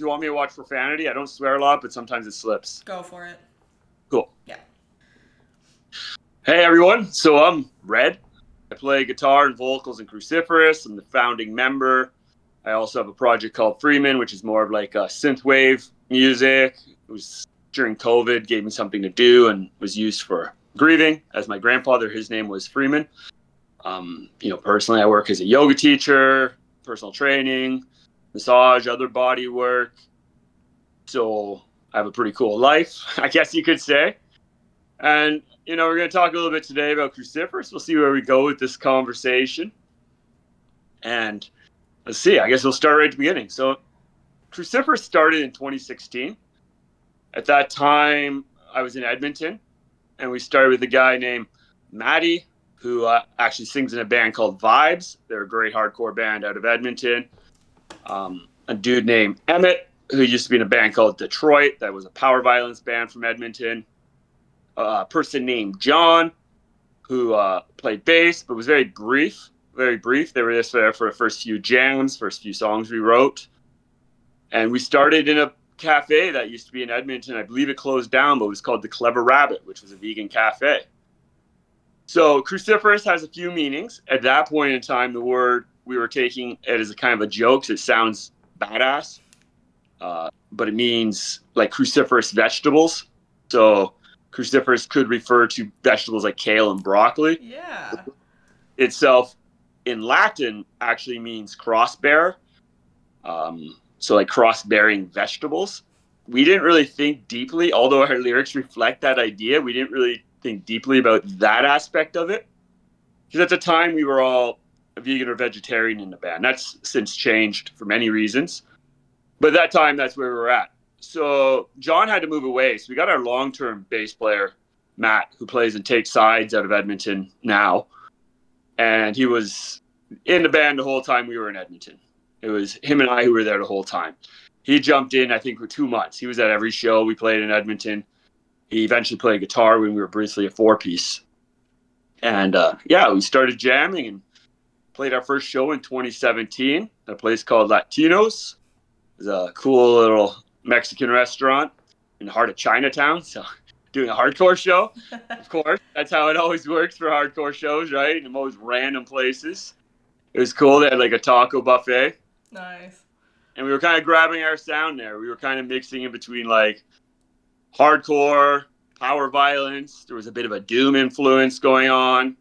you want me to watch profanity? I don't swear a lot, but sometimes it slips. Go for it. Cool. Yeah. Hey everyone, so I'm Red. I play guitar and vocals in Cruciferous. I'm the founding member. I also have a project called Freemon, which is more of like a synthwave music. It was during COVID, gave me something to do and was used for grieving. As my grandfather, his name was Freeman. Personally, I work as a yoga teacher, personal training, massage, other body work. So I have a pretty cool life, I guess you could say. And, we're going to talk a little bit today about Cruciferous. We'll see where we go with this conversation. And let's see, I guess we'll start right at the beginning. So Cruciferous started in 2016. At that time, I was in Edmonton, and we started with a guy named Matty, who actually sings in a band called Vibes. They're a great hardcore band out of Edmonton. A dude named Emmett, who used to be in a band called Detroit. That was a power violence band from Edmonton. A person named John, who played bass, but was very brief. Very brief. They were just there for the first few jams, first few songs we wrote. And we started in a cafe that used to be in Edmonton. I believe it closed down, but it was called the Clever Rabbit, which was a vegan cafe. So Cruciferous has a few meanings. At that point in time, the word, we were taking it as a kind of a joke, so it sounds badass. But it means like cruciferous vegetables. So cruciferous could refer to vegetables like kale and broccoli. Yeah. Itself in Latin actually means cross-bearer. So like cross-bearing vegetables. We didn't really think deeply, although our lyrics reflect that idea, we didn't really think deeply about that aspect of it. Because at the time we were all vegan or vegetarian in the band. That's since changed for many reasons. But at that time, that's where we were at. So John had to move away. So we got our long-term bass player, Matt, who plays and takes sides out of Edmonton now. And he was in the band the whole time we were in Edmonton. It was him and I who were there the whole time. He jumped in, I think, for 2 months. He was at every show we played in Edmonton. He eventually played guitar when we were briefly a four-piece. And, we started jamming and played our first show in 2017 at a place called Latinos. It was a cool little Mexican restaurant in the heart of Chinatown. So doing a hardcore show, of course. That's how it always works for hardcore shows, right? In the most random places. It was cool. They had like a taco buffet. Nice. And we were kind of grabbing our sound there. We were kind of mixing in between like hardcore, power violence. There was a bit of a doom influence going on.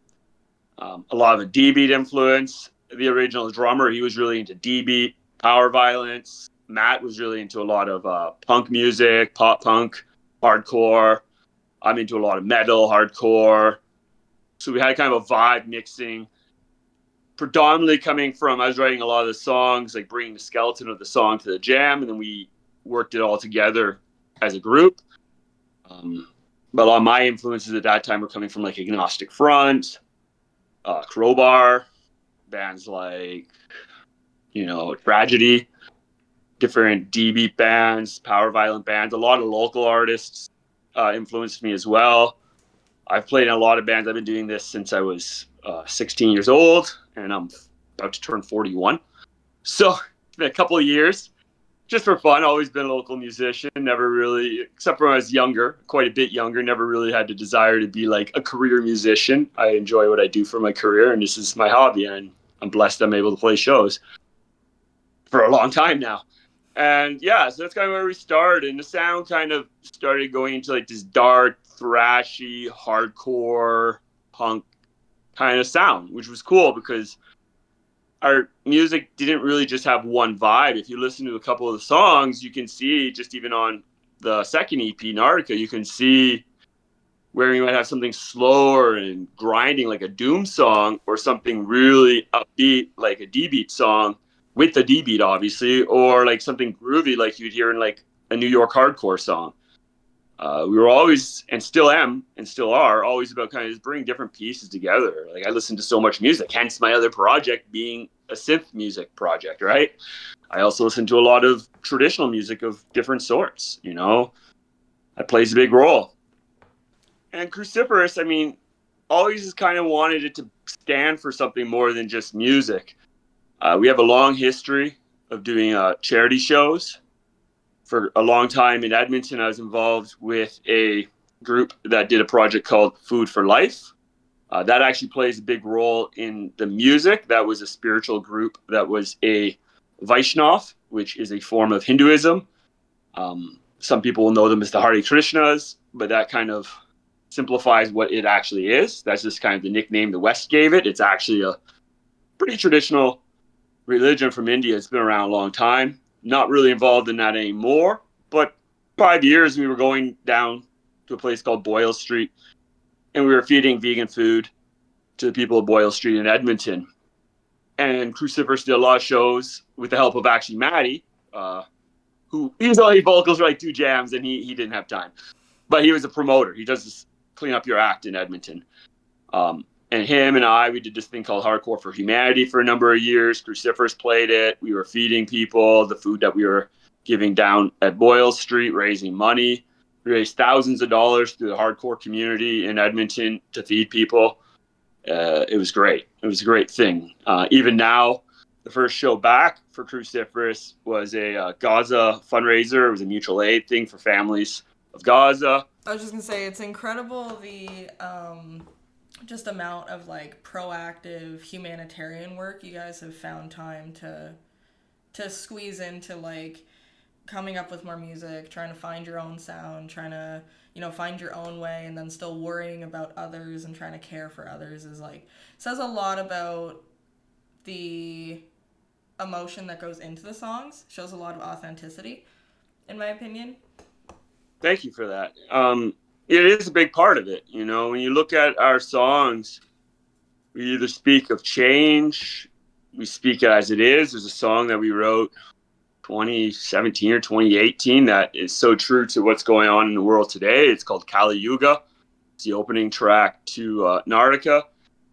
A lot of a D-beat influence. The original drummer, he was really into D-beat, power violence. Matt was really into a lot of punk music, pop punk, hardcore. I'm into a lot of metal, hardcore. So we had kind of a vibe mixing. Predominantly coming from, I was writing a lot of the songs, like bringing the skeleton of the song to the jam, and then we worked it all together as a group. But a lot of my influences at that time were coming from like Agnostic Front, Crowbar, bands like, Tragedy, different D-beat bands, power violent bands. A lot of local artists influenced me as well. I've played in a lot of bands. I've been doing this since I was 16 years old, and I'm about to turn 41. So it's been a couple of years, just for fun. Always been a local musician. Never really, except for when I was younger, quite a bit younger, never really had the desire to be like a career musician. I enjoy what I do for my career, and this is my hobby, and I'm blessed I'm able to play shows for a long time now. And yeah, so that's kind of where we started. And the sound kind of started going into like this dark, thrashy, hardcore, punk kind of sound, which was cool because our music didn't really just have one vibe. If you listen to a couple of the songs, you can see just even on the second EP, Nartica, you can see where you might have something slower and grinding like a doom song, or something really upbeat like a D-beat song with the D-beat obviously, or like something groovy like you'd hear in like a New York hardcore song. We were always, and still am, and still are, always about kind of just bringing different pieces together. Like I listen to so much music, hence my other project being a synth music project, right? I also listen to a lot of traditional music of different sorts, that plays a big role. And Cruciferous, always just kind of wanted it to stand for something more than just music. We have a long history of doing charity shows. for a long time in Edmonton, I was involved with a group that did a project called Food for Life. That actually plays a big role in the music. That was a spiritual group that was a Vaishnav, which is a form of Hinduism. Some people will know them as the Hare Krishnas, but that kind of simplifies what it actually is. That's just kind of the nickname the West gave it. It's actually a pretty traditional religion from India. It's been around a long time. Not really involved in that anymore, but 5 years we were going down to a place called Boyle Street, and we were feeding vegan food to the people of Boyle Street in Edmonton. And Cruciferous did a lot of shows with the help of actually Maddie, who he's only vocals for like 2 jams, and he didn't have time. But he was a promoter. He does this clean up your act in Edmonton. And him and we did this thing called Hardcore for Humanity for a number of years. Cruciferous played it. We were feeding people the food that we were giving down at Boyle Street, raising money. We raised thousands of dollars through the hardcore community in Edmonton to feed people. It was great. It was a great thing. Even now, the first show back for Cruciferous was a Gaza fundraiser. It was a mutual aid thing for families of Gaza. I was just going to say, it's incredible the just amount of like proactive humanitarian work you guys have found time to squeeze into, like coming up with more music, trying to find your own sound, trying to, find your own way, and then still worrying about others and trying to care for others is like, says a lot about the emotion that goes into the songs, shows a lot of authenticity, in my opinion. Thank you for that. It is a big part of it. When you look at our songs, we either speak of change, we speak it as it is. There's a song that we wrote 2017 or 2018 that is so true to what's going on in the world today. It's called Kali Yuga. It's the opening track to Nartica.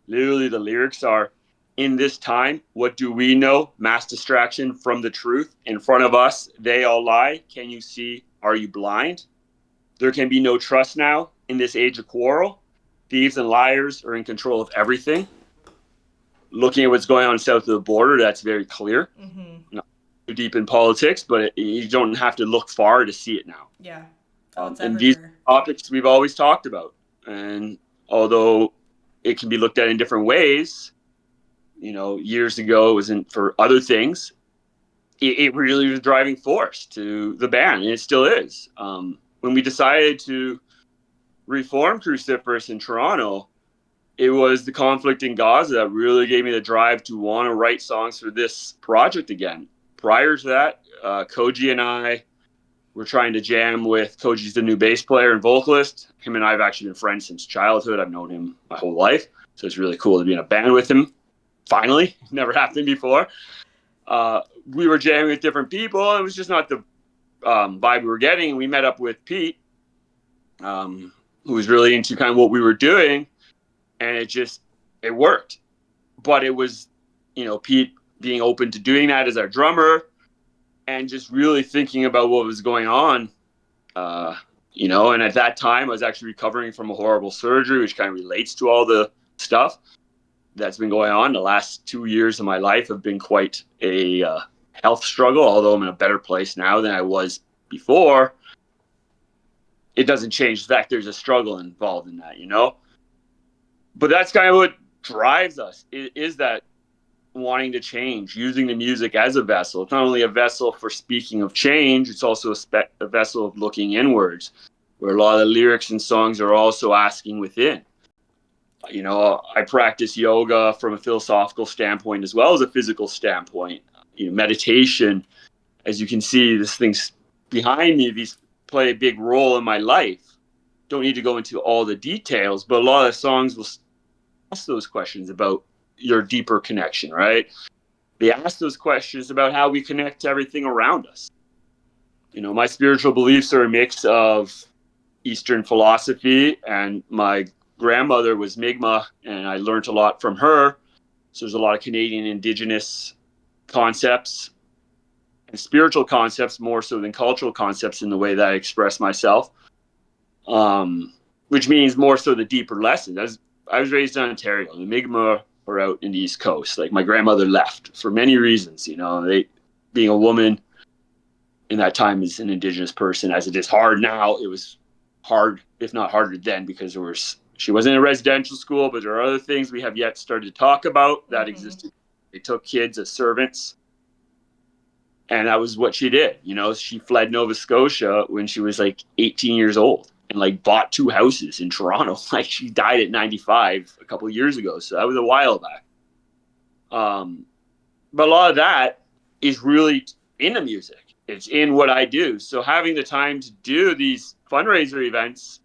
Literally, the lyrics are, "In this time, what do we know? Mass distraction from the truth. In front of us, they all lie. Can you see? Are you blind? There can be no trust now in this age of quarrel. Thieves and liars are in control of everything." Looking at what's going on south of the border, that's very clear. Mm-hmm. Not too deep in politics, but you don't have to look far to see it now. Yeah. And these topics we've always talked about. And although it can be looked at in different ways, years ago it wasn't for other things. It really was a driving force to the band, and it still is. When we decided to reform Cruciferous in Toronto, it was the conflict in Gaza that really gave me the drive to want to write songs for this project again. Prior to that, Koji and I were trying to jam with, Koji's the new bass player and vocalist. Him and I have actually been friends since childhood. I've known him my whole life. So it's really cool to be in a band with him. Finally, never happened before. We were jamming with different people. It was just not the vibe we were getting. We met up with Pete, who was really into kind of what we were doing, and it worked. But it was, Pete being open to doing that as our drummer and just really thinking about what was going on, and at that time I was actually recovering from a horrible surgery, which kind of relates to all the stuff that's been going on. The last 2 years of my life have been quite a health struggle, although I'm in a better place now than I was before. It doesn't change the fact there's a struggle involved in that, But that's kind of what drives us, is that wanting to change, using the music as a vessel. It's not only a vessel for speaking of change, it's also a vessel of looking inwards, where a lot of the lyrics and songs are also asking within. I practice yoga from a philosophical standpoint as well as a physical standpoint. Meditation, as you can see, this thing's behind me, these play a big role in my life. Don't need to go into all the details, but a lot of songs will ask those questions about your deeper connection, right? They ask those questions about how we connect to everything around us. My spiritual beliefs are a mix of Eastern philosophy, and my grandmother was Mi'kmaq, and I learned a lot from her. So there's a lot of Canadian Indigenous concepts and spiritual concepts more so than cultural concepts in the way that I express myself, which means more so the deeper lessons. I was raised in Ontario. The Mi'kmaq were out in the East Coast. Like, my grandmother left for many reasons, being a woman in that time as an Indigenous person, as it is hard now. It was hard, if not harder then, because she was in a residential school, but there are other things we have yet started to talk about that existed. They took kids as servants. And that was what she did. You know, she fled Nova Scotia when she was like 18 years old and like bought 2 houses in Toronto. Like she died at 95 a couple of years ago. So that was a while back. But a lot of that is really in the music. It's in what I do. So having the time to do these fundraiser events,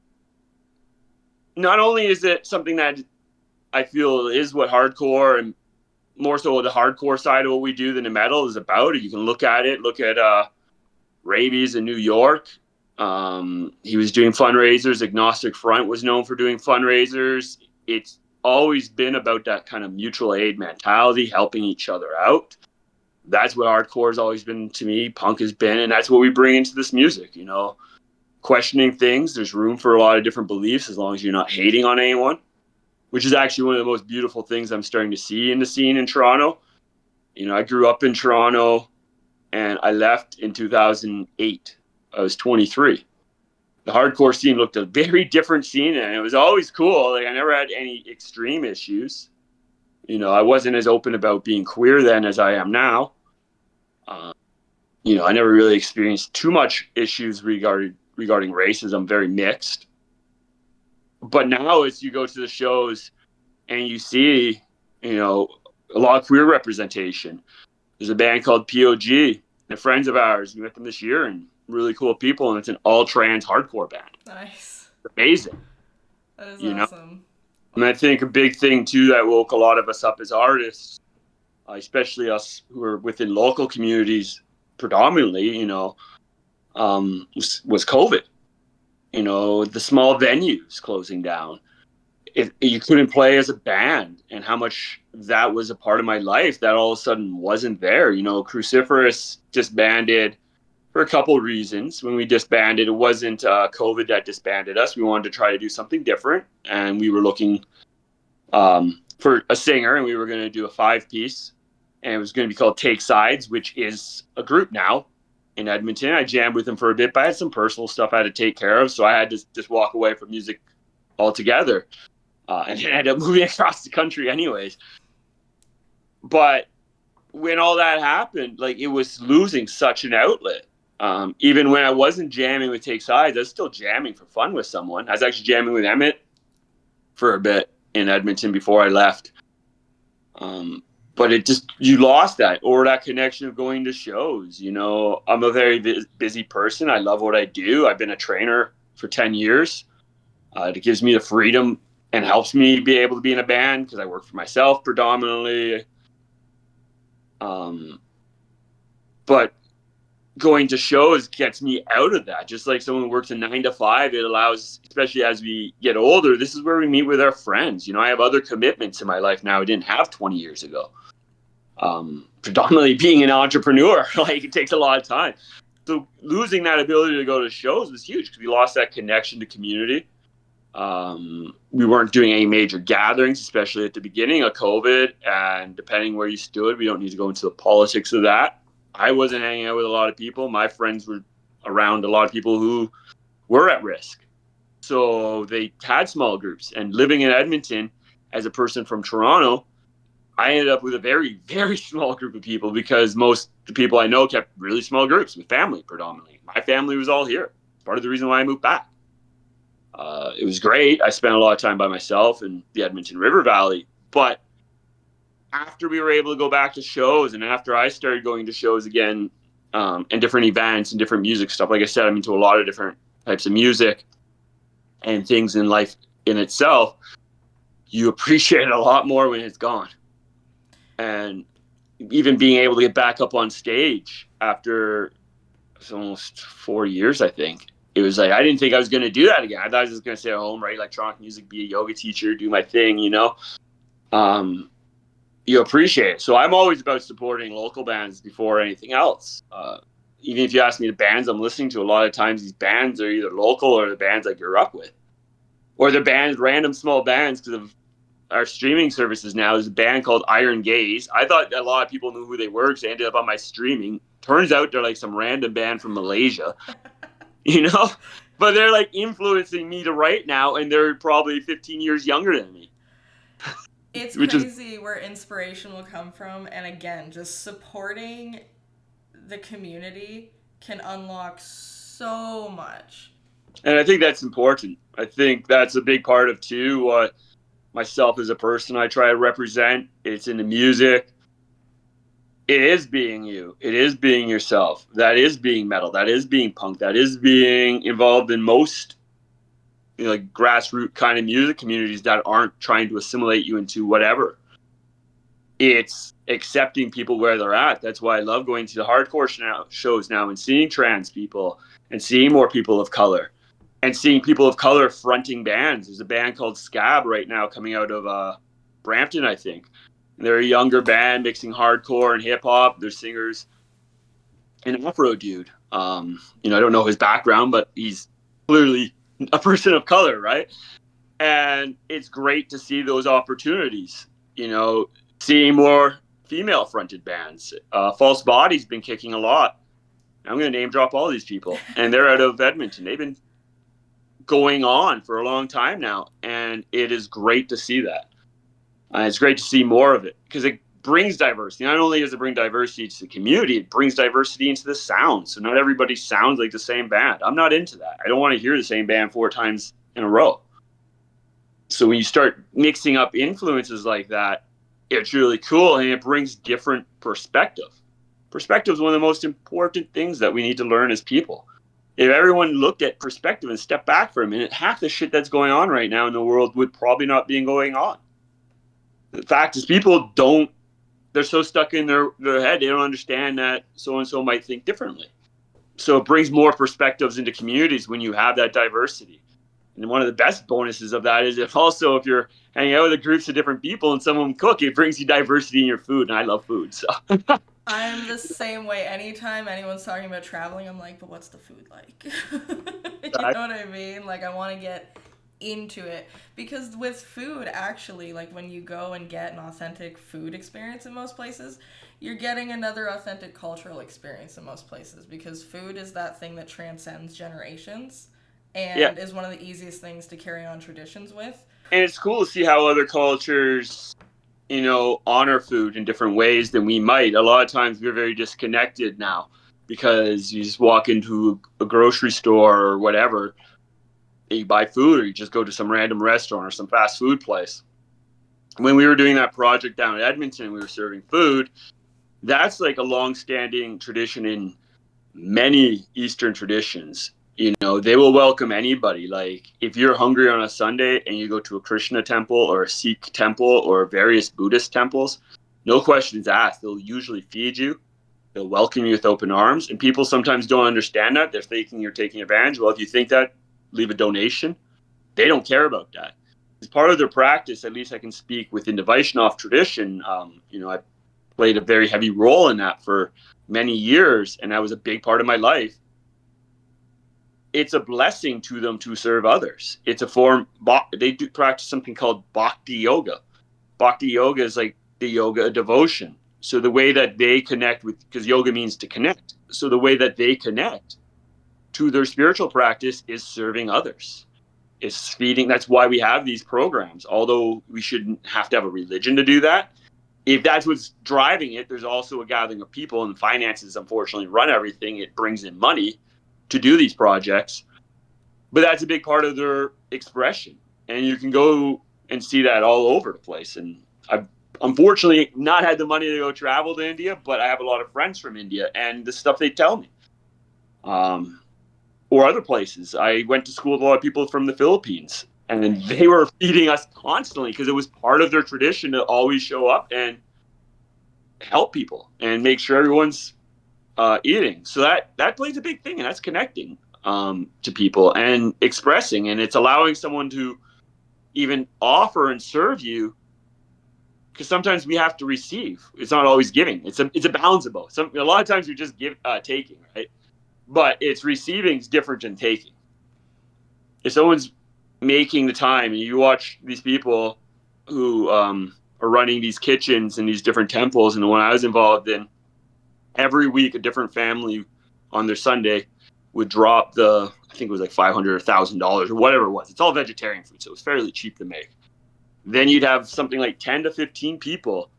not only is it something that I feel is what hardcore and more so the hardcore side of what we do than the metal is about. You can look at Rabies in New York. He was doing fundraisers. Agnostic Front was known for doing fundraisers. It's always been about that kind of mutual aid mentality, helping each other out. That's what hardcore has always been to me. Punk has been, and that's what we bring into this music, you know, questioning things. There's room for a lot of different beliefs as long as you're not hating on anyone, which is actually one of the most beautiful things I'm starting to see in the scene in Toronto. You know, I grew up in Toronto and I left in 2008. I was 23. The hardcore scene looked a very different scene, and it was always cool. Like I never had any extreme issues. You know, I wasn't as open about being queer then as I am now. You know, I never really experienced too much issues regarding racism. Very mixed. But now as you go to the shows and you see, you know, a lot of queer representation. There's a band called POG. They're friends of ours. We met them this year and really cool people. And it's an all trans hardcore band. Nice. It's amazing. That is Know? awesome. And I think a big thing too that woke a lot of us up as artists, especially us who are within local communities predominantly, you know, was COVID. You know, the small venues closing down. If you couldn't play as a band, and how much that was a part of my life that all of a sudden wasn't there. You know, Cruciferous disbanded for a couple of reasons. When we disbanded, it wasn't COVID that disbanded us. We wanted to try to do something different, and we were looking for a singer, and we were going to do a 5-piece, and it was going to be called Take Sides, which is a group now in Edmonton. I jammed with them for a bit, but I had some personal stuff I had to take care of, so I had to just walk away from music altogether. And then ended up moving across the country anyways. But when all that happened, like it was losing such an outlet. Even when I wasn't jamming with Take Sides, I was still jamming for fun with someone. I was actually jamming with Emmett for a bit in Edmonton before I left. But it just, you lost that, or that connection of going to shows. You know, I'm a very busy person. I love what I do. I've been a trainer for 10 years. It gives me the freedom and helps me be able to be in a band because I work for myself predominantly. But going to shows gets me out of that. Just like someone who works a 9 to 5, it allows, especially as we get older, this is where we meet with our friends. You know, I have other commitments in my life now I didn't have 20 years ago. Predominantly being an entrepreneur, like it takes a lot of time. So losing that ability to go to shows was huge because we lost that connection to community. We weren't doing any major gatherings, especially at the beginning of COVID. And depending where you stood, we don't need to go into the politics of that. I wasn't hanging out with a lot of people. My friends were around a lot of people who were at risk. So they had small groups. And living in Edmonton as a person from Toronto, I ended up with a very, very small group of people because most of the people I know kept really small groups with family predominantly. My family was all here. Part of the reason why I moved back. It was great. I spent a lot of time by myself in the Edmonton River Valley. But after we were able to go back to shows and after I started going to shows again and different events and different music stuff, like I said, I'm into a lot of different types of music and things in life in itself, you appreciate it a lot more when it's gone. And even being able to get back up on stage after almost 4 years, I think. It was like, I didn't think I was going to do that again. I thought I was just going to stay at home, write electronic music, be a yoga teacher, do my thing, you know. You appreciate it. So I'm always about supporting local bands before anything else. Even if you ask me the bands I'm listening to, a lot of times these bands are either local or the bands I grew up with. Or they're bands, random small bands because of our streaming services now. There's a band called Iron Gaze. I thought a lot of people knew who they were because they ended up on my streaming. turns out they're like some random band from Malaysia, you know, but they're like influencing me to write now, and they're probably 15 years younger than me. It's Which is, crazy where inspiration will come from, and again, just supporting the community can unlock so much. and I think that's important. I think that's a big part of too what myself as a person I try to represent. It's in the music. It is being you. It is being yourself. That is being metal. That is being punk. That is being involved in most, you know, like grassroots kind of music communities that aren't trying to assimilate you into whatever. It's accepting people where they're at. That's why I love going to the hardcore shows now and seeing trans people and seeing more people of color and seeing people of color fronting bands. There's a band called Scab right now coming out of Brampton, I think. And they're a younger band mixing hardcore and hip hop. They're singers. An Afro dude. You know, I don't know his background, but he's clearly a person of color, right? And it's great to see those opportunities. You know, seeing more female fronted bands. False Body's been kicking a lot. I'm going to name drop all these people, and they're out of Edmonton. They've been going on for a long time now, and it is great to see that. It's great to see more of it because it brings diversity. Not only does it bring diversity to the community, it brings diversity into the sound. So not everybody sounds like the same band. I'm not into that. I don't want to hear the same band 4 times in a row. So when you start mixing up influences like that, it's really cool, and it brings different perspective. Perspective is one of the most important things that we need to learn as people. If everyone looked at perspective and stepped back for a minute, half the shit that's going on right now in the world would probably not be going on. The fact is, people don't, they're so stuck in their head, they don't understand that so-and-so might think differently. So it brings more perspectives into communities when you have that diversity. And one of the best bonuses of that is if you're hanging out with groups of different people and some of them cook, it brings you diversity in your food. And I love food, so. I'm the same way. Anytime anyone's talking about traveling, I'm like, but what's the food like? You know what I mean? Like, I want to get into it. Because with food, actually, like, when you go and get an authentic food experience in most places, you're getting another authentic cultural experience in most places. Because food is that thing that transcends generations and is one of the easiest things to carry on traditions with. And it's cool to see how other cultures, you know, honor food in different ways than we might. A lot of times we're very disconnected now because you just walk into a grocery store or whatever, and you buy food, or you just go to some random restaurant or some fast food place. When we were doing that project down in Edmonton, we were serving food. That's like a long-standing tradition in many Eastern traditions. You know, they will welcome anybody. Like, if you're hungry on a Sunday and you go to a Krishna temple or a Sikh temple or various Buddhist temples, no questions asked. They'll usually feed you. They'll welcome you with open arms. And people sometimes don't understand that. They're thinking you're taking advantage. Well, if you think that, leave a donation. They don't care about that. As part of their practice, at least I can speak within the Vaishnava tradition. You know, I played a very heavy role in that for many years, and that was a big part of my life. It's a blessing to them to serve others. It's a form, they do practice something called bhakti yoga. Bhakti yoga is like the yoga of devotion. So the way that they connect with, because yoga means to connect. So the way that they connect to their spiritual practice is serving others. Is feeding. That's why we have these programs. Although we shouldn't have to have a religion to do that. If that's what's driving it, there's also a gathering of people, and finances unfortunately run everything. It brings in money to do these projects, but that's a big part of their expression, and you can go and see that all over the place. And I've unfortunately not had the money to go travel to India, but I have a lot of friends from India, and the stuff they tell me, or other places. I went to school with a lot of people from the Philippines, and they were feeding us constantly because it was part of their tradition to always show up and help people and make sure everyone's eating. So that plays a big thing, and that's connecting to people and expressing, and it's allowing someone to even offer and serve you, because sometimes we have to receive. It's not always giving. It's a balance of both. A lot of times you're just taking, right? But it's receiving is different than taking. If someone's making the time, and you watch these people who are running these kitchens in these different temples, and the one I was involved in, Every week, a different family on their Sunday would drop I think it was like $500 or $1,000 or whatever it was. It's all vegetarian food, so it was fairly cheap to make. Then you'd have something like 10 to 15 people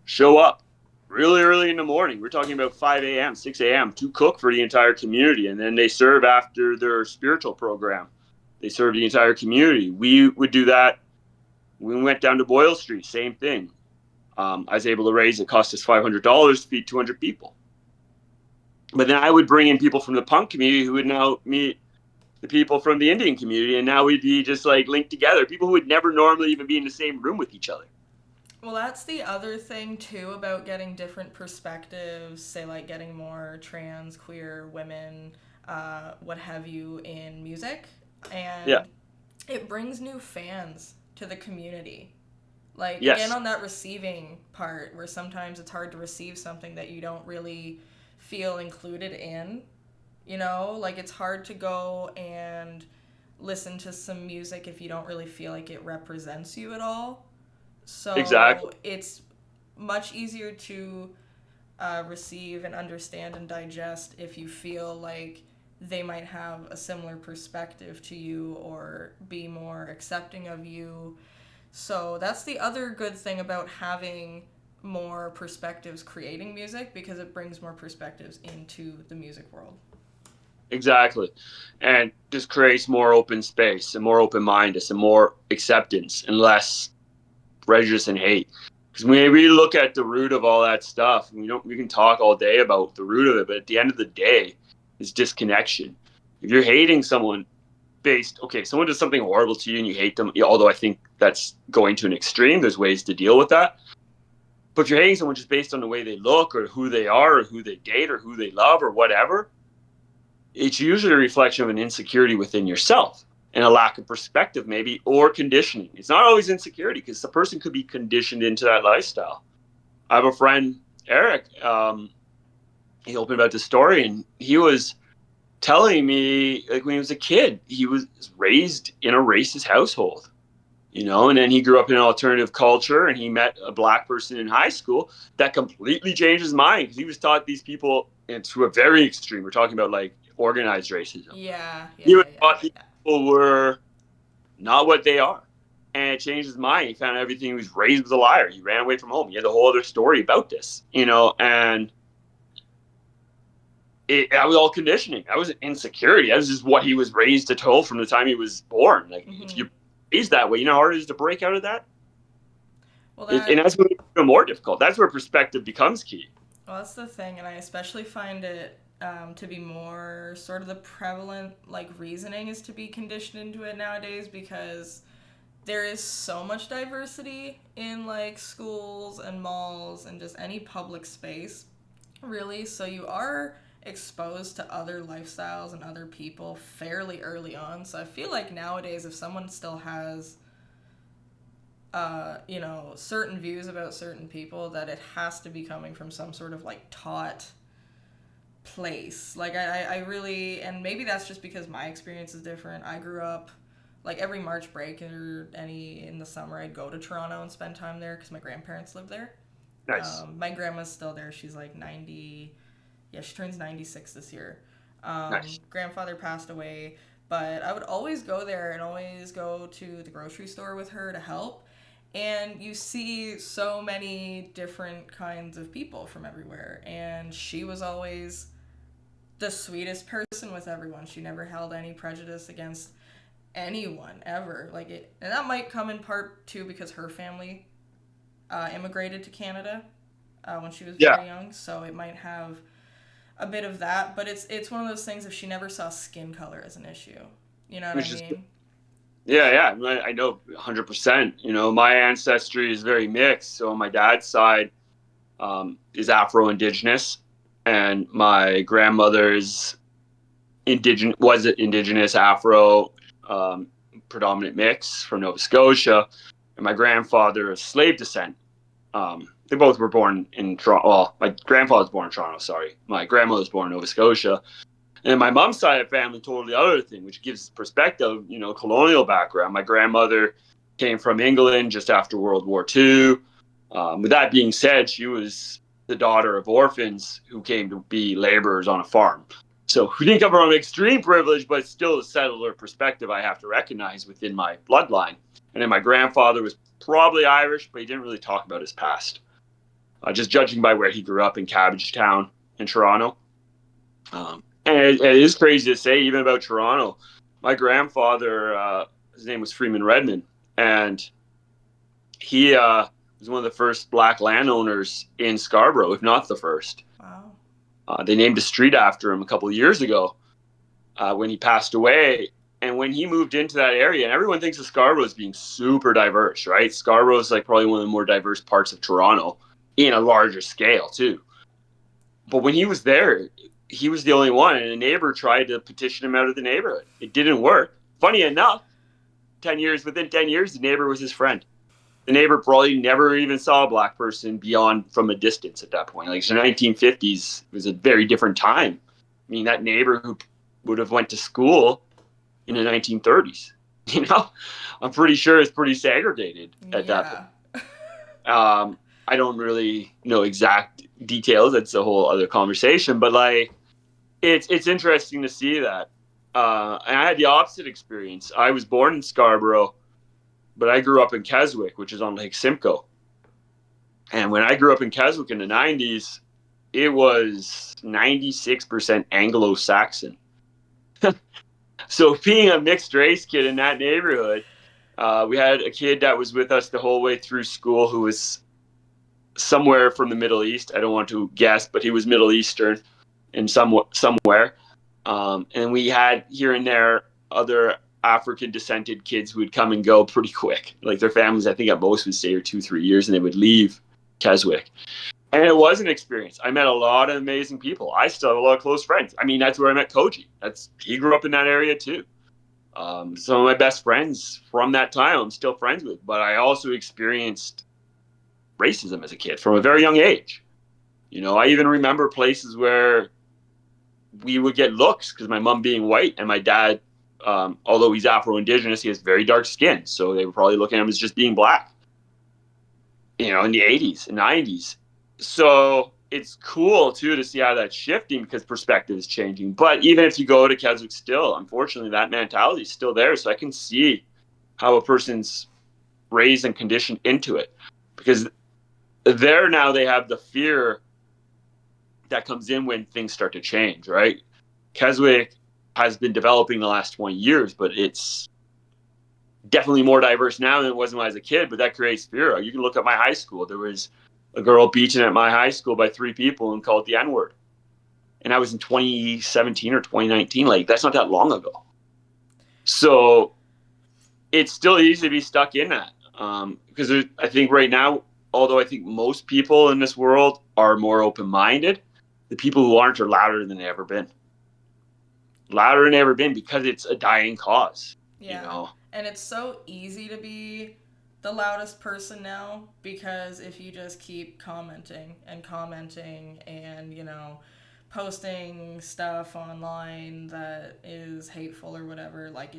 show up really early in the morning. We're talking about 5 a.m., 6 a.m. to cook for the entire community. And then they serve after their spiritual program. They serve the entire community. We would do that. We went down to Boyle Street, same thing. I was able to raise, it cost us $500 to feed 200 people. But then I would bring in people from the punk community who would now meet the people from the Indian community. And now we'd be just like linked together. People who would never normally even be in the same room with each other. Well, that's the other thing, too, about getting different perspectives, say, like getting more trans, queer, women, what have you, in music. And it brings new fans to the community. Like, again, on that receiving part, where sometimes it's hard to receive something that you don't really feel included in, you know? Like, it's hard to go and listen to some music if you don't really feel like it represents you at all. So it's much easier to receive and understand and digest if you feel like they might have a similar perspective to you or be more accepting of you. So that's the other good thing about having more perspectives creating music, because it brings more perspectives into the music world. Exactly. And just creates more open space and more open-mindedness and more acceptance and less prejudice and hate. Because when we look at the root of all that stuff, we can talk all day about the root of it, but at the end of the day, it's disconnection. If you're hating someone someone does something horrible to you and you hate them, although I think that's going to an extreme, there's ways to deal with that. But if you're hating someone just based on the way they look or who they are or who they date or who they love or whatever, it's usually a reflection of an insecurity within yourself and a lack of perspective, maybe, or conditioning. It's not always insecurity, because the person could be conditioned into that lifestyle. I have a friend, Eric. He opened about this story, and he was telling me, like, when he was a kid, he was raised in a racist household, and then he grew up in an alternative culture, and he met a black person in high school that completely changed his mind, because he was taught these people, and to a very extreme, we're talking about like organized racism. He was taught these people were not what they are. And it changed his mind. He found everything. He was raised as a liar. He ran away from home. He had a whole other story about this, and that was all conditioning. That was insecurity. That was just what he was raised to told from the time he was born. Like, if you're raised that way, you know how hard it is to break out of that? Well, and that's what makes it more difficult. That's where perspective becomes key. Well, that's the thing, and I especially find it to be more sort of the prevalent, like, reasoning is to be conditioned into it nowadays, because there is so much diversity in, like, schools and malls and just any public space, really. So you are exposed to other lifestyles and other people fairly early on. So I feel like nowadays, if someone still has certain views about certain people, that it has to be coming from some sort of, like, taught place. Like, I really, and maybe that's just because my experience is different. I grew up, like, every March break or in the summer, I'd go to Toronto and spend time there because my grandparents lived there. Nice. My grandma's still there. She's like 90. Yeah, she turns 96 this year. Nice. Grandfather passed away, but I would always go there and always go to the grocery store with her to help. And you see so many different kinds of people from everywhere. And she was always the sweetest person with everyone. She never held any prejudice against anyone, ever. And that might come in part, too, because her family immigrated to Canada when she was very young. So it might have a bit of that. But it's one of those things, if she never saw skin color as an issue. You know what I mean? Yeah, I know 100%. My ancestry is very mixed. So on my dad's side is Afro-Indigenous, and my grandmother's indigenous Afro, predominant mix from Nova Scotia, and my grandfather is slave descent. They both were born in Toronto. Well, my grandfather was born in Toronto, sorry. My grandmother was born in Nova Scotia. And my mom's side of the family, totally other thing, which gives perspective, colonial background. My grandmother came from England just after World War II. With that being said, she was the daughter of orphans who came to be laborers on a farm. So we didn't come from extreme privilege, but still a settler perspective I have to recognize within my bloodline. And then my grandfather was probably Irish, but he didn't really talk about his past. Just judging by where he grew up in Cabbagetown in Toronto. And it is crazy to say, even about Toronto, my grandfather, his name was Freeman Redmond, and he was one of the first black landowners in Scarborough, if not the first. Wow. They named a street after him a couple of years ago when he passed away. And when he moved into that area, and everyone thinks of Scarborough as being super diverse, right? Scarborough is like probably one of the more diverse parts of Toronto in a larger scale too. But when he was there, he was the only one, and a neighbor tried to petition him out of the neighborhood. It didn't work. Funny enough, within 10 years, the neighbor was his friend. The neighbor probably never even saw a black person beyond from a distance at that point. Like, so 1950s was a very different time. I mean, that neighbor who would have went to school in the 1930s, I'm pretty sure it's pretty segregated at that point. I don't really know exact details. That's a whole other conversation, but like, it's interesting to see that. And I had the opposite experience. I was born in Scarborough, but I grew up in Keswick, which is on Lake Simcoe. And when I grew up in Keswick in the 90s, it was 96% Anglo-Saxon. So being a mixed race kid in that neighborhood, we had a kid that was with us the whole way through school who was somewhere from the Middle East. I don't want to guess, but he was Middle Eastern in somewhere. And we had here and there other African descended kids who would come and go pretty quick. Like, their families, I think at most would stay here 2-3 years and they would leave Keswick. And it was an experience. I met a lot of amazing people. I still have a lot of close friends. I mean, that's where I met Koji. He grew up in that area too. Some of my best friends from that time I'm still friends with, but I also experienced racism as a kid from a very young age. I even remember places where we would get looks because my mom being white and my dad, although he's Afro-Indigenous, he has very dark skin. So they were probably looking at him as just being black, in the 80s and 90s. So it's cool too to see how that's shifting because perspective is changing. But even if you go to Keswick still, unfortunately, that mentality is still there. So I can see how a person's raised and conditioned into it, because there now they have the fear that comes in when things start to change, right? Keswick has been developing the last 20 years, but it's definitely more diverse now than it was when I was a kid, but that creates fear. You can look at my high school. There was a girl beaten at my high school by 3 people and called the N-word. And that was in 2017 or 2019. Like, that's not that long ago. So it's still easy to be stuck in that. Because I think right now, although I think most people in this world are more open-minded, the people who aren't are louder than they've ever been. Louder than ever been because it's a dying cause. Yeah. And it's so easy to be the loudest person now, because if you just keep commenting and posting stuff online that is hateful or whatever, like,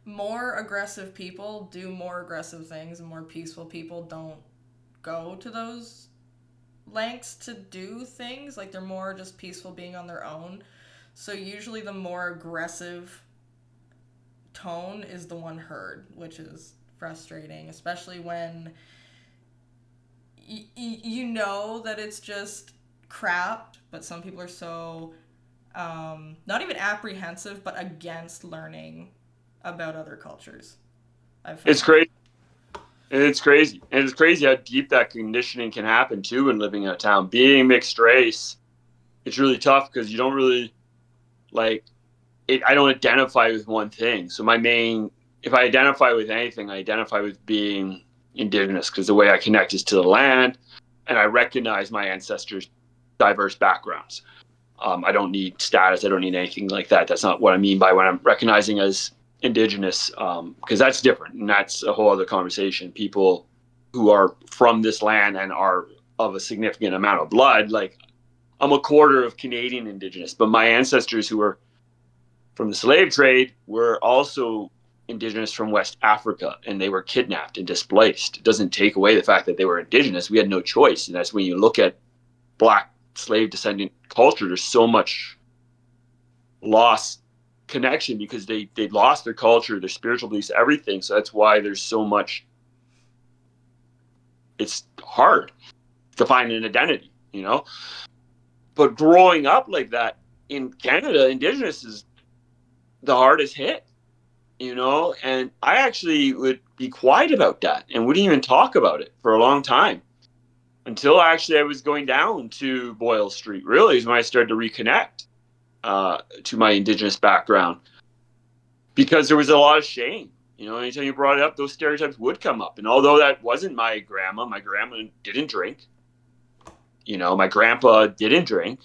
more aggressive people do more aggressive things, and more peaceful people don't go to those lengths to do things. Like, they're more just peaceful being on their own. So usually the more aggressive tone is the one heard, which is frustrating, especially when you know that it's just crap, but some people are so not even apprehensive, but against learning about other cultures. It's crazy. It's crazy. And it's crazy how deep that conditioning can happen too when living in a town. Being mixed race, it's really tough because you don't really I don't identify with one thing. So if I identify with anything, I identify with being Indigenous, because the way I connect is to the land, and I recognize my ancestors' diverse backgrounds. I don't need status. I don't need anything like that. That's not what I mean by when I'm recognizing as Indigenous, because that's different, and that's a whole other conversation. People who are from this land and are of a significant amount of blood, like, I'm a quarter of Canadian Indigenous, but my ancestors who were from the slave trade were also indigenous from West Africa and they were kidnapped and displaced. It doesn't take away the fact that they were indigenous. We had no choice. And that's when you look at Black slave descendant culture, there's so much lost connection because they lost their culture, their spiritual beliefs, everything. So that's why there's so much, it's hard to find an identity, you know? But growing up like that in Canada, indigenous is the hardest hit, you know? And I actually would be quiet about that and wouldn't even talk about it for a long time until actually I was going down to Boyle Street. Really is when I started to reconnect to my indigenous background, because there was a lot of shame. You know, anytime you brought it up, those stereotypes would come up. And although that wasn't my grandma didn't drink. You know, my grandpa didn't drink.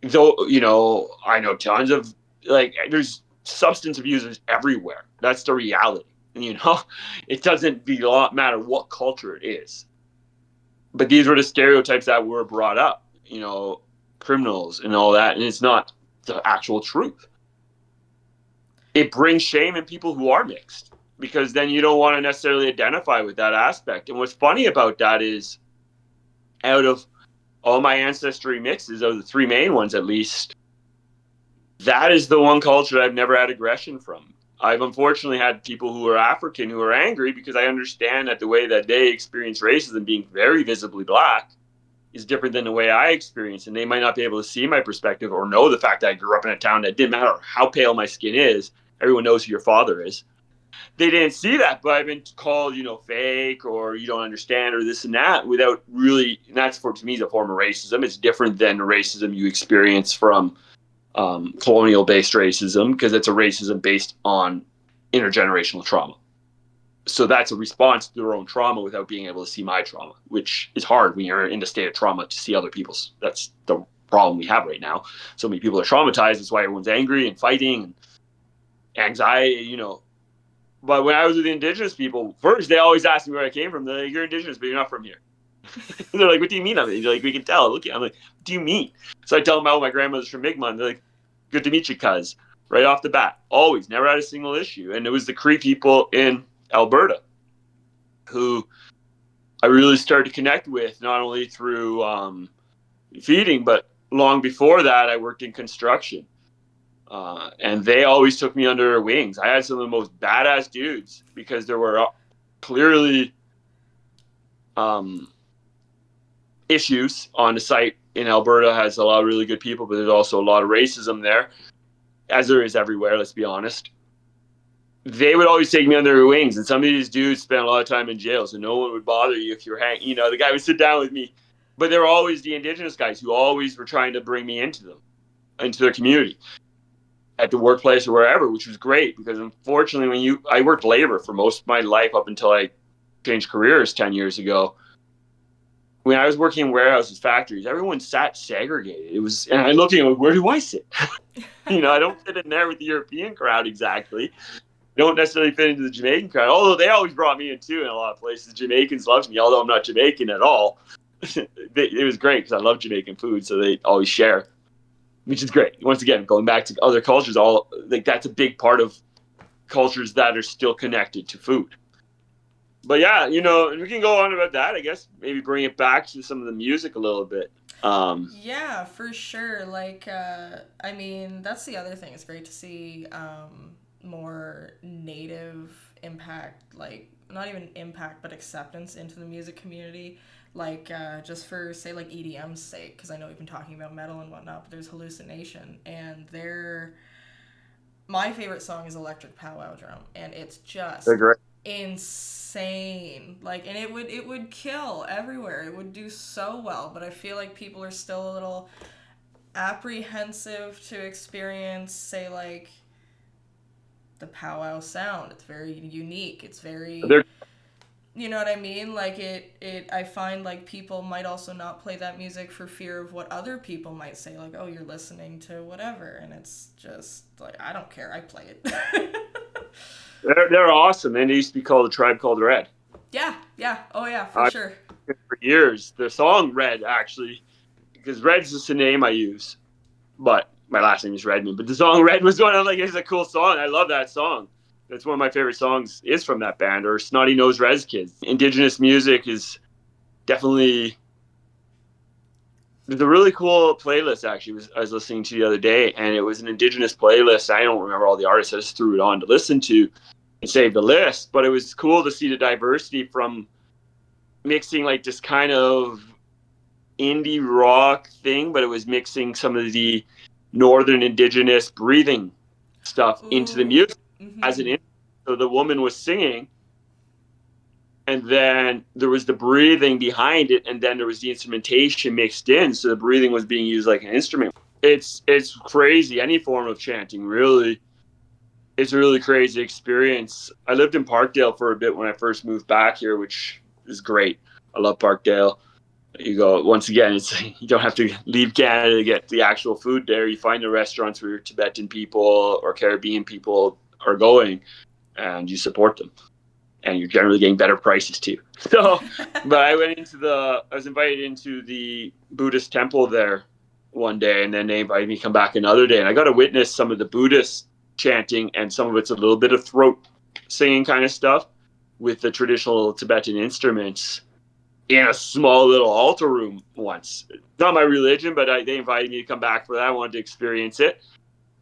Though, you know, I know tons of, like, there's substance abusers everywhere. That's the reality. And, you know, it doesn't matter what culture it is. But these were the stereotypes that were brought up, you know, criminals and all that. And it's not the actual truth. It brings shame in people who are mixed, because then you don't want to necessarily identify with that aspect. And what's funny about that is, out of all my ancestry mixes, of the three main ones at least, that is the one culture I've never had aggression from. I've unfortunately had people who are African who are angry because I understand that the way that they experience racism, being very visibly Black, is different than the way I experience. And they might not be able to see my perspective or know the fact that I grew up in a town that didn't matter how pale my skin is, everyone knows who your father is. They didn't see that, but I've been called, you know, fake, or you don't understand, or this and that, without really, and that's, to me, is a form of racism. It's different than the racism you experience from colonial-based racism, because it's a racism based on intergenerational trauma. So that's a response to their own trauma without being able to see my trauma, which is hard when you're in a state of trauma to see other people's. That's the problem we have right now. So many people are traumatized. That's why everyone's angry and fighting and anxiety, you know. But when I was with the indigenous people, first they always asked me where I came from. They're like, "You're indigenous, but you're not from here." They're like, "What do you mean?" They're like, "We can tell. Look, I'm like, "What do you mean?" So I tell them, "Oh, my grandmother's from Mi'kmaq." They're like, "Good to meet you, cuz." Right off the bat, always, never had a single issue. And it was the Cree people in Alberta who I really started to connect with, not only through feeding, but long before that, I worked in construction. And they always took me under their wings. I had some of the most badass dudes because there were clearly issues on the site in Alberta. Has a lot of really good people, but there's also a lot of racism there, as there is everywhere, let's be honest. They would always take me under their wings, and some of these dudes spent a lot of time in jail, so no one would bother you if you were hanging. You know, the guy would sit down with me, but they were always the indigenous guys who always were trying to bring me into their community, at the workplace or wherever, which was great, because unfortunately I worked labor for most of my life up until I changed careers 10 years ago. When I was working in warehouses, factories, everyone sat segregated. And I'm looking like, where do I sit? You know, I don't fit in there with the European crowd exactly. I don't necessarily fit into the Jamaican crowd, although they always brought me in too in a lot of places. The Jamaicans loved me, although I'm not Jamaican at all. It was great because I love Jamaican food, so they always share, which is great. Once again, going back to other cultures, that's a big part of cultures that are still connected to food. But yeah, you know, and we can go on about that, I guess, maybe bring it back to some of the music a little bit. Yeah, for sure. Like, I mean, that's the other thing. It's great to see more native impact, like, not even impact, but acceptance into the music community. Like, just for, say, like, EDM's sake, because I know we've been talking about metal and whatnot, but there's Hallucination, and my favorite song is Electric Powwow Drum, and it's just insane. Like, and it would kill everywhere. It would do so well, but I feel like people are still a little apprehensive to experience, say, like, the powwow sound. It's very unique. It's very... You know what I mean? Like, I find, like, people might also not play that music for fear of what other people might say. Like, oh, you're listening to whatever. And it's just, like, I don't care. I play it. They're awesome. And they used to be called A Tribe Called Red. Yeah. Oh, yeah, for sure. For years. The song Red, actually, because Red's just a name I use. But my last name is Redman. But the song Red was one, I'm like, it's a cool song. I love that song. That's one of my favorite songs is from that band, or Snotty Nose Rez Kids. Indigenous music is definitely. There's a really cool playlist actually I was listening to the other day, and it was an Indigenous playlist. I don't remember all the artists. I just threw it on to listen to and save the list. But it was cool to see the diversity from mixing like this kind of indie rock thing, but it was mixing some of the northern indigenous breathing stuff into the Ooh. music as an so the woman was singing, and then there was the breathing behind it, and then there was the instrumentation mixed in, so the breathing was being used like an instrument. It's crazy. Any form of chanting really, it's a really crazy experience. I lived in Parkdale for a bit when I first moved back here, which is great. I love Parkdale. You go, once again, it's you don't have to leave Canada to get the actual food there. You find the restaurants where Tibetan people or Caribbean people are going, and you support them, and you're generally getting better prices too. So, but I was invited into the Buddhist temple there one day, and then they invited me to come back another day, and I got to witness some of the Buddhist chanting, and some of it's a little bit of throat singing kind of stuff with the traditional Tibetan instruments in a small little altar room once. It's not my religion, but they invited me to come back for that. I wanted to experience it.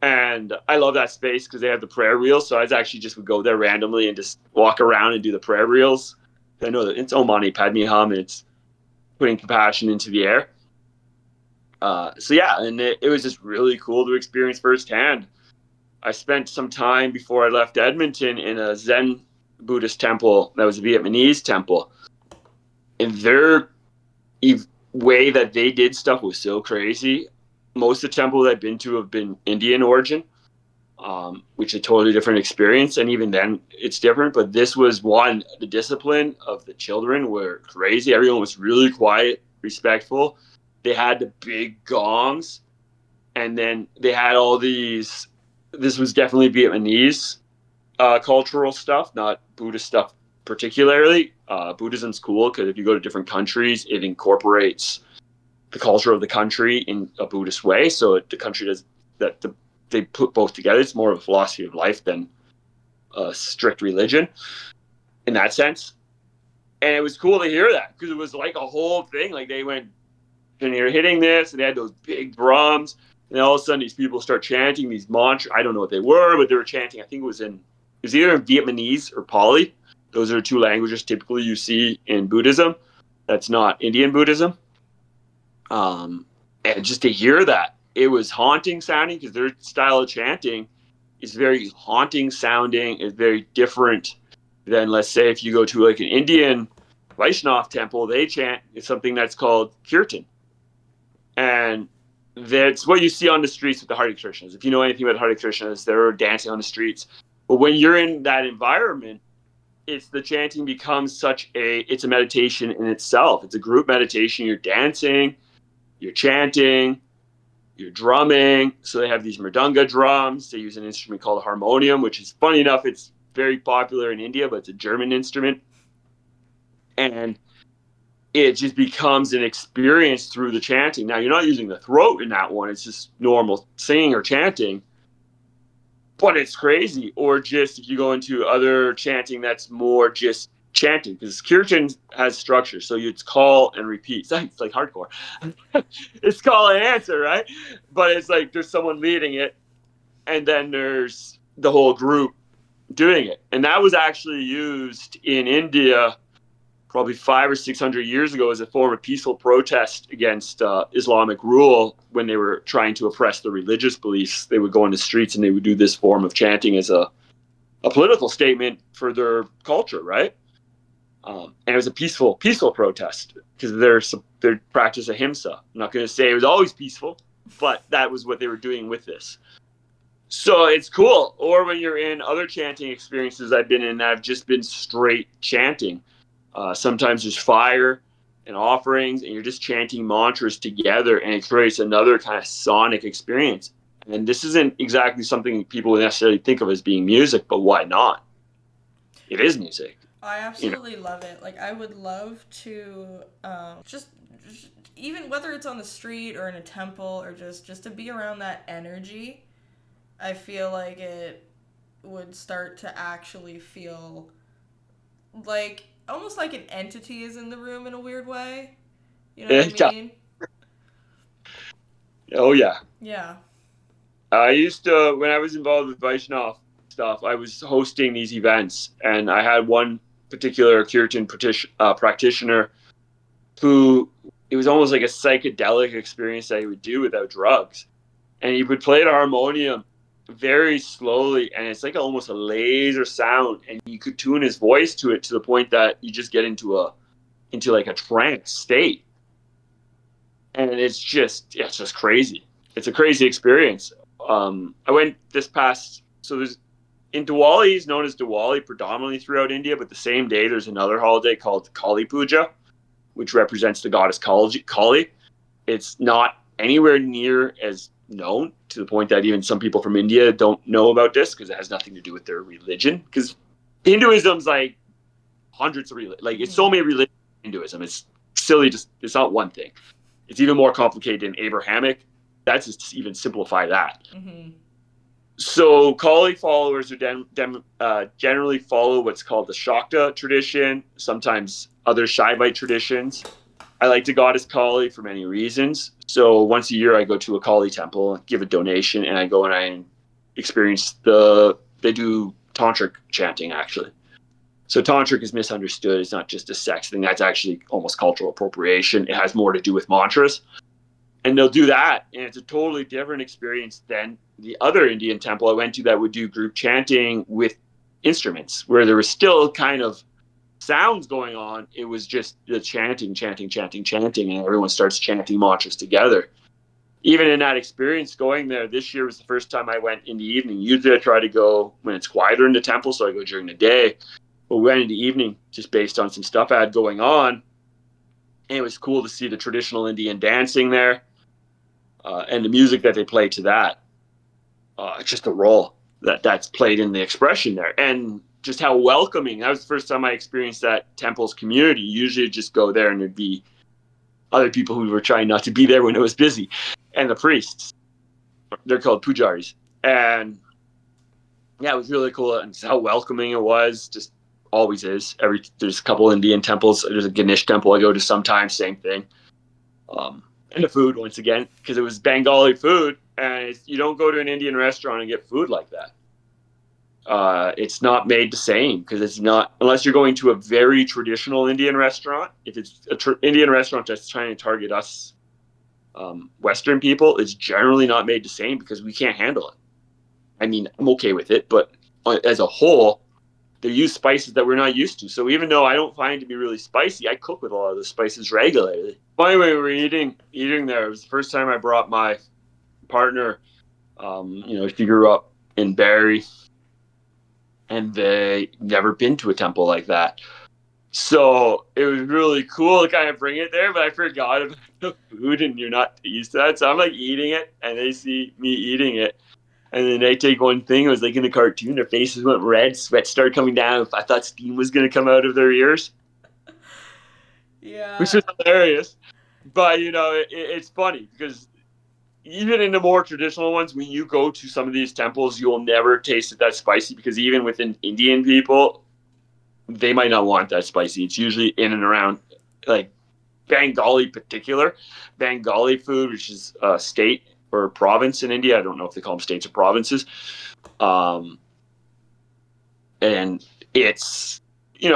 And I love that space because they have the prayer reels. So I actually just would go there randomly and just walk around and do the prayer reels. I know that it's Om Mani Padme Hum, and it's putting compassion into the air. So yeah, and it was just really cool to experience firsthand. I spent some time before I left Edmonton in a Zen Buddhist temple that was a Vietnamese temple. And their way that they did stuff was so crazy. Most of the temples I've been to have been Indian origin, which is a totally different experience. And even then, it's different. But this was one, the discipline of the children were crazy. Everyone was really quiet, respectful. They had the big gongs. And then they had all these, this was definitely Vietnamese cultural stuff, not Buddhist stuff particularly. Buddhism's cool because if you go to different countries, it incorporates the culture of the country in a Buddhist way. So the country does that. They put both together. It's more of a philosophy of life than a strict religion in that sense. And it was cool to hear that because it was like a whole thing. Like they went and you're hitting this, and they had those big drums, and all of a sudden these people start chanting these mantras. I don't know what they were, but they were chanting. I think it was either in Vietnamese or Pali. Those are two languages typically you see in Buddhism. That's not Indian Buddhism. And just to hear that, it was haunting sounding because their style of chanting is very haunting sounding. It's very different than, let's say, if you go to like an Indian Vaishnav temple, they chant something that's called kirtan. And that's what you see on the streets with the Hare Krishnas. If you know anything about Hare Krishnas, they're dancing on the streets. But when you're in that environment, the chanting becomes it's a meditation in itself. It's a group meditation. You're dancing, you're chanting, you're drumming. So they have these mridanga drums. They use an instrument called a harmonium, which is funny enough, it's very popular in India, but it's a German instrument. And it just becomes an experience through the chanting. Now, you're not using the throat in that one. It's just normal singing or chanting. But it's crazy. Or just if you go into other chanting that's more just chanting, because kirtan has structure. So it's call and repeat. It's like hardcore. It's call and answer, right? But it's like there's someone leading it, and then there's the whole group doing it. And that was actually used in India probably 500 or 600 years ago as a form of peaceful protest against Islamic rule. When they were trying to oppress the religious beliefs, they would go on the streets and they would do this form of chanting as a political statement for their culture, right? And it was a peaceful protest because they practice ahimsa. I'm not going to say it was always peaceful, but that was what they were doing with this. So it's cool. Or when you're in other chanting experiences I've been in, I've just been straight chanting. Sometimes there's fire and offerings, and you're just chanting mantras together, and it creates another kind of sonic experience. And this isn't exactly something people would necessarily think of as being music, but why not? It is music. I absolutely love it. Like, I would love to just even whether it's on the street or in a temple or just to be around that energy. I feel like would start to actually feel like almost like an entity is in the room in a weird way. You know what I Yeah. mean? Oh yeah. Yeah. I used to, when I was involved with Vaishnav stuff, I was hosting these events, and I had one particular Kirtan practitioner who, it was almost like a psychedelic experience that he would do without drugs. And he would play the harmonium very slowly, and it's like almost a laser sound, and you could tune his voice to it to the point that you just get into like a trance state. And it's just crazy. It's a crazy experience. I went this past, so there's in Diwali is known as Diwali predominantly throughout India, but the same day there's another holiday called Kali Puja, which represents the goddess Kali. It's not anywhere near as known, to the point that even some people from India don't know about this because it has nothing to do with their religion. Because Hinduism's like hundreds of like it's so many religions in Hinduism. It's silly, just it's not one thing. It's even more complicated in Abrahamic. That's just to even simplify that. Mm-hmm. So Kali followers are generally follow what's called the Shakta tradition, sometimes other Shaivite traditions. I like the goddess Kali for many reasons. So once a year, I go to a Kali temple, give a donation, and I go and I experience they do tantric chanting, actually. So tantric is misunderstood. It's not just a sex thing. That's actually almost cultural appropriation. It has more to do with mantras. And they'll do that, and it's a totally different experience than the other Indian temple I went to that would do group chanting with instruments, where there was still kind of sounds going on. It was just the chanting, and everyone starts chanting mantras together. Even in that experience going there, this year was the first time I went in the evening. Usually I try to go when it's quieter in the temple, so I go during the day. But we went in the evening just based on some stuff I had going on. And it was cool to see the traditional Indian dancing there, and the music that they play to that. It's just a role that's played in the expression there. And just how welcoming. That was the first time I experienced that temple's community. Usually I'd just go there and there'd be other people who were trying not to be there when it was busy. And the priests, they're called pujaris. And yeah, it was really cool. And just how welcoming it was, just always is. There's a couple Indian temples. There's a Ganesh temple I go to sometimes, same thing. And the food, once again, because it was Bengali food, and you don't go to an Indian restaurant and get food like that. It's not made the same, because it's not, unless you're going to a very traditional Indian restaurant. If it's an Indian restaurant that's trying to target us Western people, it's generally not made the same because we can't handle it. I mean, I'm okay with it, but as a whole, they use spices that we're not used to. So even though I don't find it to be really spicy, I cook with a lot of the spices regularly. Anyway, we were eating there. It was the first time I brought my partner. She grew up in Barrie, and they never been to a temple like that. So it was really cool to kind of bring it there, but I forgot about the food, and you're not used to that. So I'm like eating it, and they see me eating it. And then they take one thing. It was like in a cartoon. Their faces went red. Sweat started coming down. I thought steam was going to come out of their ears, which Yeah. was hilarious. But, it's funny because even in the more traditional ones, when you go to some of these temples, you'll never taste it that spicy, because even within Indian people, they might not want that spicy. It's usually in and around, like Bengali particular. Bengali food, which is a state or province in India. I don't know if they call them states or provinces. And it's,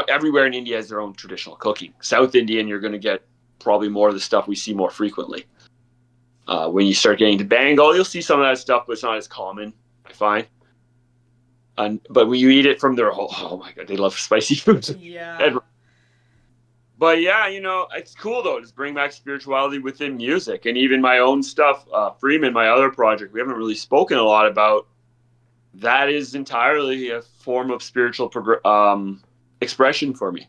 everywhere in India has their own traditional cooking. South Indian, you're going to get probably more of the stuff we see more frequently. When you start getting to Bengal, you'll see some of that stuff, but it's not as common, I find. But when you eat it from their oh my God, they love spicy food. Yeah. But yeah, it's cool though to bring back spirituality within music, and even my own stuff. Freemon, my other project, we haven't really spoken a lot about. That is entirely a form of spiritual expression for me,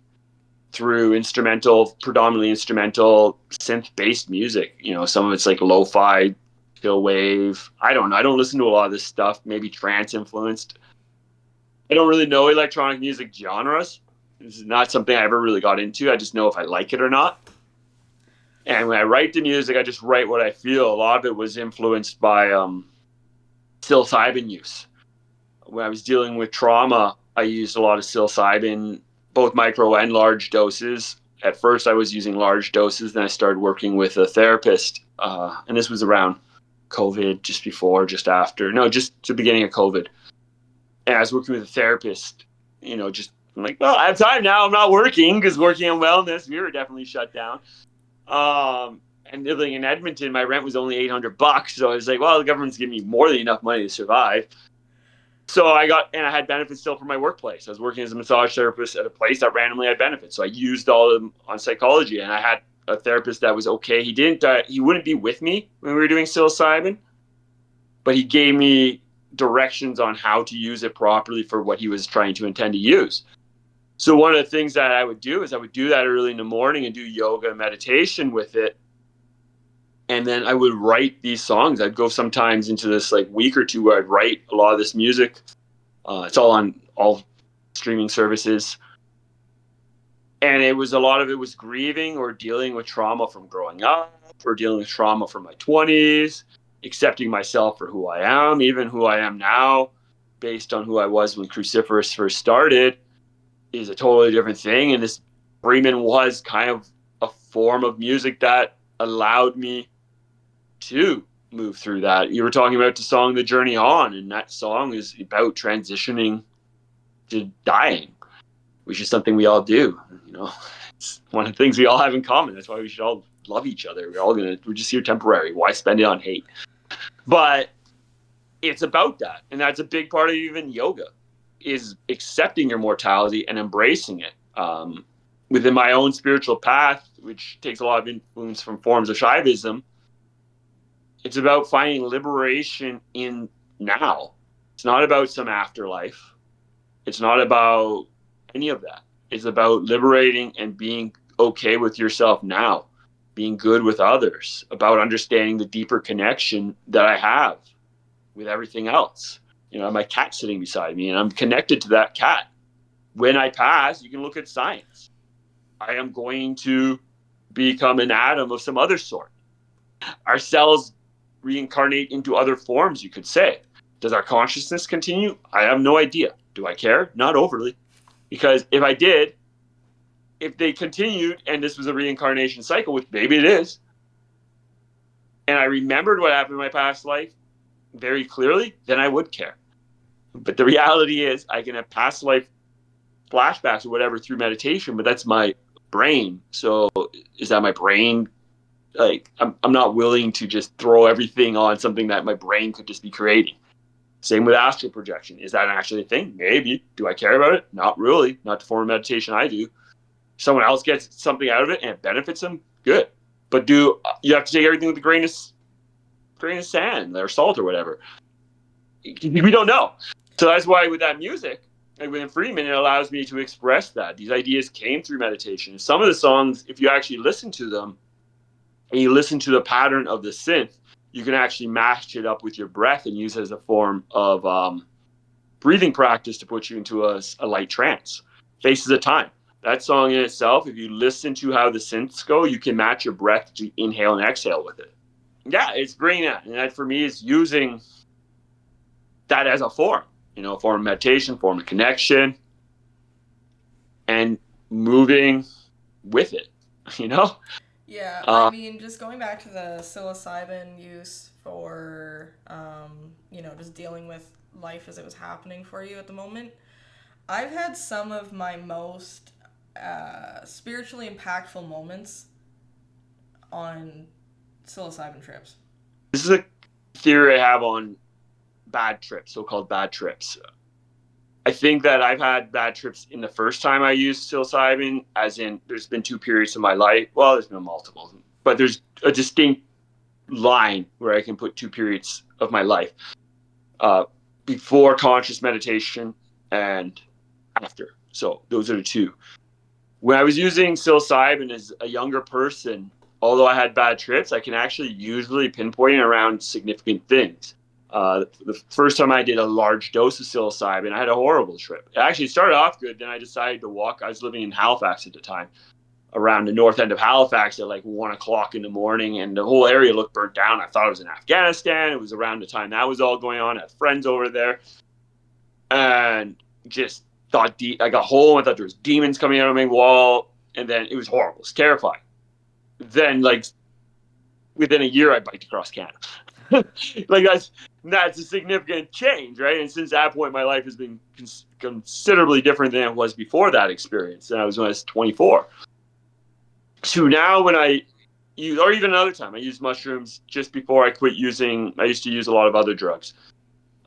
through predominantly instrumental, synth-based music. Some of it's like lo-fi, chill wave. I don't know. I don't listen to a lot of this stuff. Maybe trance influenced. I don't really know electronic music genres. This is not something I ever really got into. I just know if I like it or not. And when I write the music, I just write what I feel. A lot of it was influenced by psilocybin use. when I was dealing with trauma, I used a lot of psilocybin, both micro and large doses. At first, I was using large doses. Then I started working with a therapist, and this was around COVID, just before, just after. No, just the beginning of COVID. And I was working with a therapist. Just I'm like, well, I have time now. I'm not working because working on wellness, we were definitely shut down. And living in Edmonton, my rent was only $800. So I was like, well, the government's giving me more than enough money to survive. So I had benefits still from my workplace. I was working as a massage therapist at a place that randomly had benefits. So I used all of them on psychology, and I had a therapist that was okay. He wouldn't be with me when we were doing psilocybin, but he gave me directions on how to use it properly for what he was trying to intend to use. So one of the things that I would do is I would do that early in the morning and do yoga and meditation with it. And then I would write these songs. I'd go sometimes into this like week or two where I'd write a lot of this music. It's all on all streaming services. And a lot of it was grieving or dealing with trauma from growing up or dealing with trauma from my 20s, accepting myself for who I am, even who I am now, based on who I was when Cruciferous first started, is a totally different thing. And this Freemon was kind of a form of music that allowed me to move through that. You were talking about the song The Journey On, and that song is about transitioning to dying, which is something we all do. It's one of the things we all have in common. That's why we should all love each other. We're just here temporary. Why spend it on hate? But it's about that. And that's a big part of even yoga, is accepting your mortality and embracing it. Within my own spiritual path, which takes a lot of influence from forms of Shaivism, it's about finding liberation in now. It's not about some afterlife. It's not about any of that. It's about liberating and being okay with yourself now, being good with others, about understanding the deeper connection that I have with everything else. My cat's sitting beside me and I'm connected to that cat. When I pass, you can look at science. I am going to become an atom of some other sort. Our cells reincarnate into other forms, you could say. Does our consciousness continue? I have no idea. Do I care? Not overly. Because if they continued and this was a reincarnation cycle, which maybe it is, and I remembered what happened in my past life very clearly, then I would care. But the reality is I can have past life flashbacks or whatever through meditation, but that's my brain. So is that my brain? Like, I'm not willing to just throw everything on something that my brain could just be creating. Same with astral projection. Is that actually a thing? Maybe. Do I care about it? Not really. Not the form of meditation I do. Someone else gets something out of it and it benefits them, good. But you have to take everything with a grain of sand or salt or whatever? We don't know. So that's why with that music, like within Freemon, it allows me to express that. These ideas came through meditation. Some of the songs, if you actually listen to them, and you listen to the pattern of the synth, you can actually match it up with your breath and use it as a form of breathing practice to put you into a light trance. Faces of Time. That song in itself, if you listen to how the synths go, you can match your breath to inhale and exhale with it. Yeah, it's bringing that. And that for me is using that as a form, a form of meditation, form of connection, and moving with it, Yeah, I mean, just going back to the psilocybin use for, just dealing with life as it was happening for you at the moment. I've had some of my most spiritually impactful moments on psilocybin trips. This is a theory I have on bad trips, so-called bad trips. I think that I've had bad trips in the first time I used psilocybin, as in there's been 2 periods of my life. Well, there's been multiple, but there's a distinct line where I can put 2 periods of my life. Before conscious meditation and after. So those are the 2. When I was using psilocybin as a younger person, although I had bad trips, I can actually usually pinpoint around significant things. The first time I did a large dose of psilocybin, I had a horrible trip. It actually started off good. Then I decided to walk. I was living in Halifax at the time, around the north end of Halifax at like 1 o'clock in the morning, and the whole area looked burnt down. I thought it was in Afghanistan. It was around the time that was all going on. I had friends over there. and just thought I got home. I thought there was demons coming out of my wall, and then it was horrible. It's terrifying. Then, like, within a year, I biked across Canada. Like, that's a significant change, right? And since that point, my life has been considerably different than it was before that experience. And when I was 24. So now when I use, or even another time, I used mushrooms just before I quit using, I used to use a lot of other drugs.